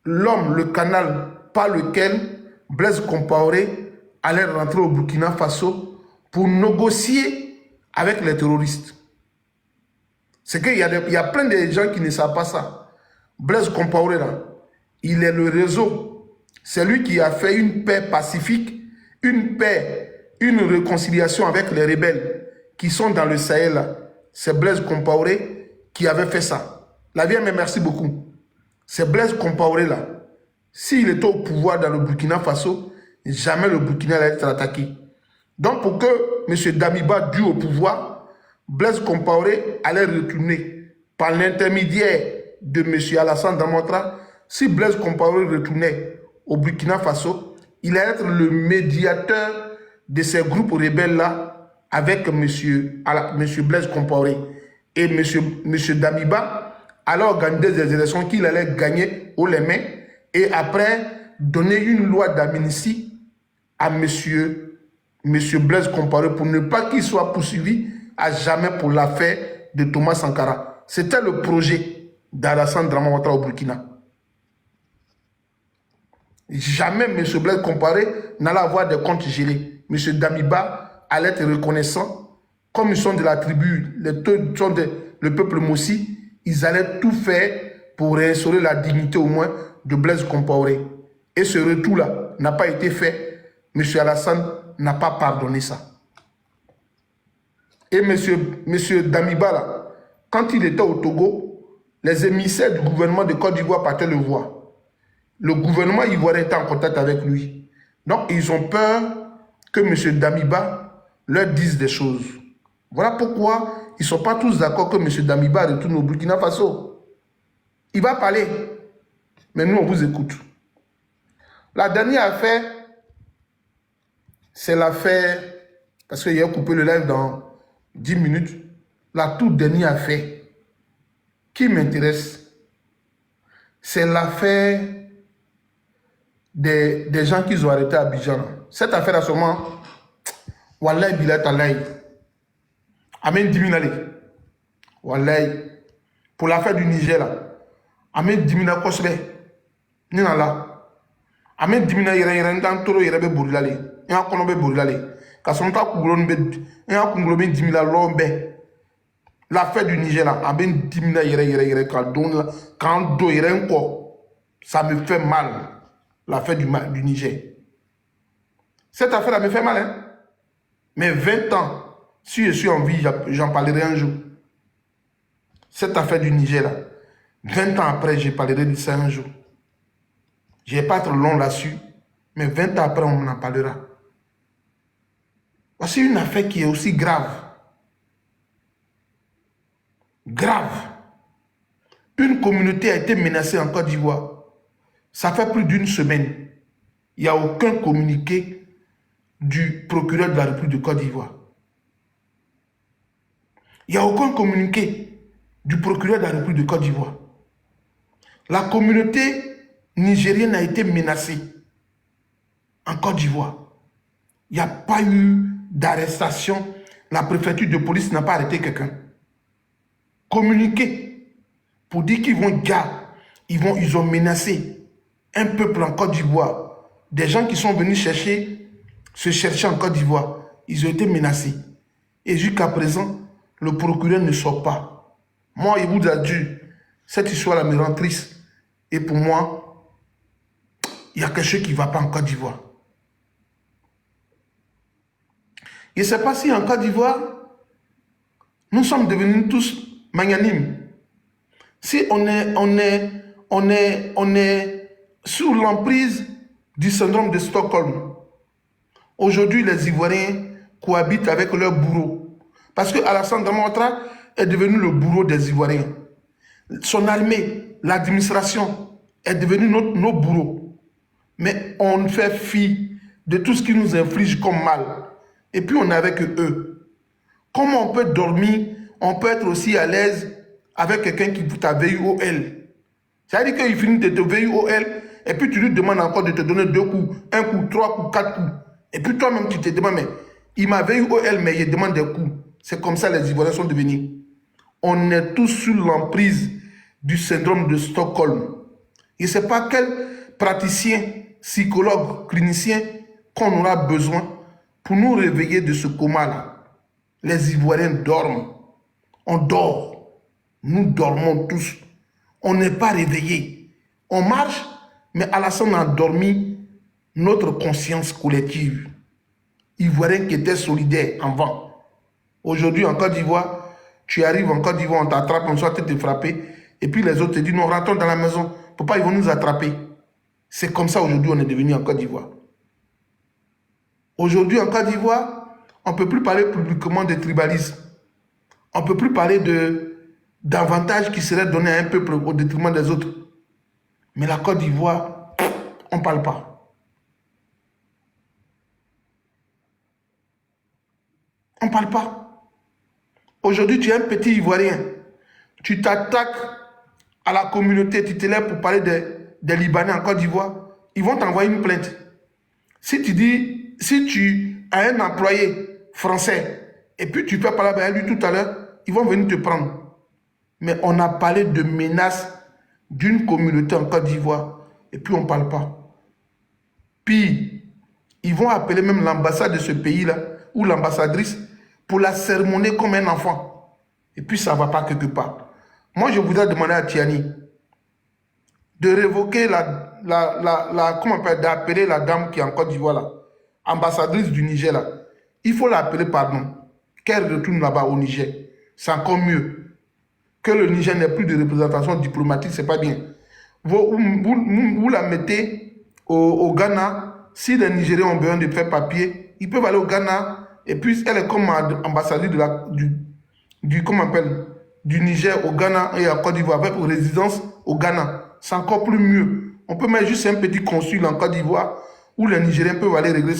l'homme, le canal par lequel Blaise Compaoré allait rentrer au Burkina Faso pour négocier avec les terroristes. C'est qu'il y a plein de gens qui ne savent pas ça. Blaise Compaoré, là, il est le réseau. C'est lui qui a fait une paix pacifique, une paix, une réconciliation avec les rebelles qui sont dans le Sahel. C'est Blaise Compaoré qui avait fait ça. La vie, mais merci beaucoup. C'est Blaise Compaoré là. S'il était au pouvoir dans le Burkina Faso, jamais le Burkina allait être attaqué. Donc pour que M. Damiba dû au pouvoir, Blaise Compaoré allait retourner par l'intermédiaire de M. Alassane Dramane. Si Blaise Compaoré retournait au Burkina Faso, il allait être le médiateur de ces groupes rebelles là avec monsieur Blaise Compaoré et monsieur Damiba allaient organiser des élections qu'il allait gagner haut les mains et après donner une loi d'amnistie à monsieur Blaise Compaoré pour ne pas qu'il soit poursuivi à jamais pour l'affaire de Thomas Sankara. C'était le projet d'Alassane Dramane Ouattara au Burkina. Jamais M. Blaise Compaoré n'allait avoir des comptes gelés. M. Damiba allait être reconnaissant. Comme ils sont de la tribu, le peuple Mossi, ils allaient tout faire pour réinstaurer la dignité au moins de Blaise Compaoré. Et ce retour-là n'a pas été fait. M. Alassane n'a pas pardonné ça. Et M. Damiba, là, quand il était au Togo, les émissaires du gouvernement de Côte d'Ivoire partaient le voir. Le gouvernement ivoirien était en contact avec lui. Donc, ils ont peur que M. Damiba leur dise des choses. Voilà pourquoi ils ne sont pas tous d'accord que M. Damiba retourne au Burkina Faso. Il va parler. Mais nous, on vous écoute. La dernière affaire, c'est l'affaire, parce qu'il a coupé le live dans 10 minutes, la toute dernière affaire qui m'intéresse, c'est l'affaire des gens qu'ils ont arrêtés à Abidjan. Cette affaire a seulement, Wallahi Bilat Allahi, Amen 10 000 allez. Wallahi, pour l'affaire du Niger là, Amen 10 000 Kosbe, Nina là, Amen 10 000 yere dans toro yere be bourlale, et en kono be bourlale, Kasonta Kougron be, et en Kougron 10 000 lombe. L'affaire du Niger là, Amen 10 000 yere, quand do yere encore, ça me fait mal. L'affaire du Niger. Cette affaire-là me fait mal, hein? Mais 20 ans, si je suis en vie, j'en parlerai un jour. Cette affaire du Niger-là, 20 ans après, je parlerai de ça un jour. Je ne vais pas être long là-dessus, mais 20 ans après, on en parlera. Voici une affaire qui est aussi grave. Grave. Une communauté a été menacée en Côte d'Ivoire. Ça fait plus d'une semaine. Il n'y a aucun communiqué du procureur de la République de Côte d'Ivoire. Il n'y a aucun communiqué du procureur de la République de Côte d'Ivoire. La communauté nigérienne a été menacée en Côte d'Ivoire. Il n'y a pas eu d'arrestation. La préfecture de police n'a pas arrêté quelqu'un. Communiqué pour dire qu'ils vont ils ont menacé un peuple en Côte d'Ivoire, des gens qui sont venus se chercher en Côte d'Ivoire, ils ont été menacés. Et jusqu'à présent, le procureur ne sort pas. Moi, il vous a dit, cette histoire-là me rend triste. Et pour moi, il y a quelque chose qui ne va pas en Côte d'Ivoire. Je ne sais pas si en Côte d'Ivoire, nous sommes devenus tous magnanimes. Si on est sous l'emprise du syndrome de Stockholm. Aujourd'hui, les Ivoiriens cohabitent avec leurs bourreaux. Parce que Alassane Dramane Ouattara est devenu le bourreau des Ivoiriens. Son armée, l'administration est devenue nos bourreaux. Mais on fait fi de tout ce qui nous inflige comme mal. Et puis on est avec eux. Comment on peut dormir, on peut être aussi à l'aise avec quelqu'un qui t'a VUOL. C'est-à-dire qu'il finit de te VUOL et puis tu lui demandes encore de te donner 2 coups, 1 coup, 3 coups, 4 coups. Et puis toi-même tu te demandes, mais il m'a VUOL mais il demande des coups. C'est comme ça les Ivoiriens sont devenus. On est tous sous l'emprise du syndrome de Stockholm. Je ne sais pas quel praticien, psychologue, clinicien qu'on aura besoin pour nous réveiller de ce coma-là. Les Ivoiriens dorment. On dort. Nous dormons tous. On n'est pas réveillés. On marche, mais Alassane a dormi notre conscience collective. Ivoiriens qui étaient solidaires avant. Aujourd'hui, en Côte d'Ivoire, tu arrives en Côte d'Ivoire, on t'attrape, on soit te frapper, et puis les autres te disent, non, rentrons dans la maison. Pourquoi ils vont nous attraper? C'est comme ça aujourd'hui, on est devenu en Côte d'Ivoire. Aujourd'hui, en Côte d'Ivoire, on ne peut plus parler publiquement de tribalisme. On ne peut plus parler d'avantages qui seraient donnés à un peuple au détriment des autres. Mais la Côte d'Ivoire, on ne parle pas. On ne parle pas. Aujourd'hui, tu es un petit Ivoirien. Tu t'attaques à la communauté, tu te lèves pour parler des Libanais en Côte d'Ivoire. Ils vont t'envoyer une plainte. Si tu as un employé français et puis tu peux parler avec lui tout à l'heure, ils vont venir te prendre. Mais on a parlé de menaces d'une communauté en Côte d'Ivoire et puis on ne parle pas. Puis, ils vont appeler même l'ambassade de ce pays-là ou l'ambassadrice pour la sermonner comme un enfant. Et puis, ça ne va pas quelque part. Moi, je voudrais demander à Tiani de révoquer comment on peut d'appeler la dame qui est en Côte d'Ivoire là, ambassadrice du Niger là. Il faut l'appeler pardon, qu'elle retourne là-bas au Niger. C'est encore mieux. Que le Niger n'ait plus de représentation diplomatique, c'est pas bien. Vous la mettez au Ghana. Si les Nigériens ont besoin de faire papier, ils peuvent aller au Ghana. Et puis, elle est comme ambassadrice du Niger au Ghana et à Côte d'Ivoire avec résidence au Ghana. C'est encore plus mieux. On peut mettre juste un petit consul en Côte d'Ivoire où les Nigériens peuvent aller régler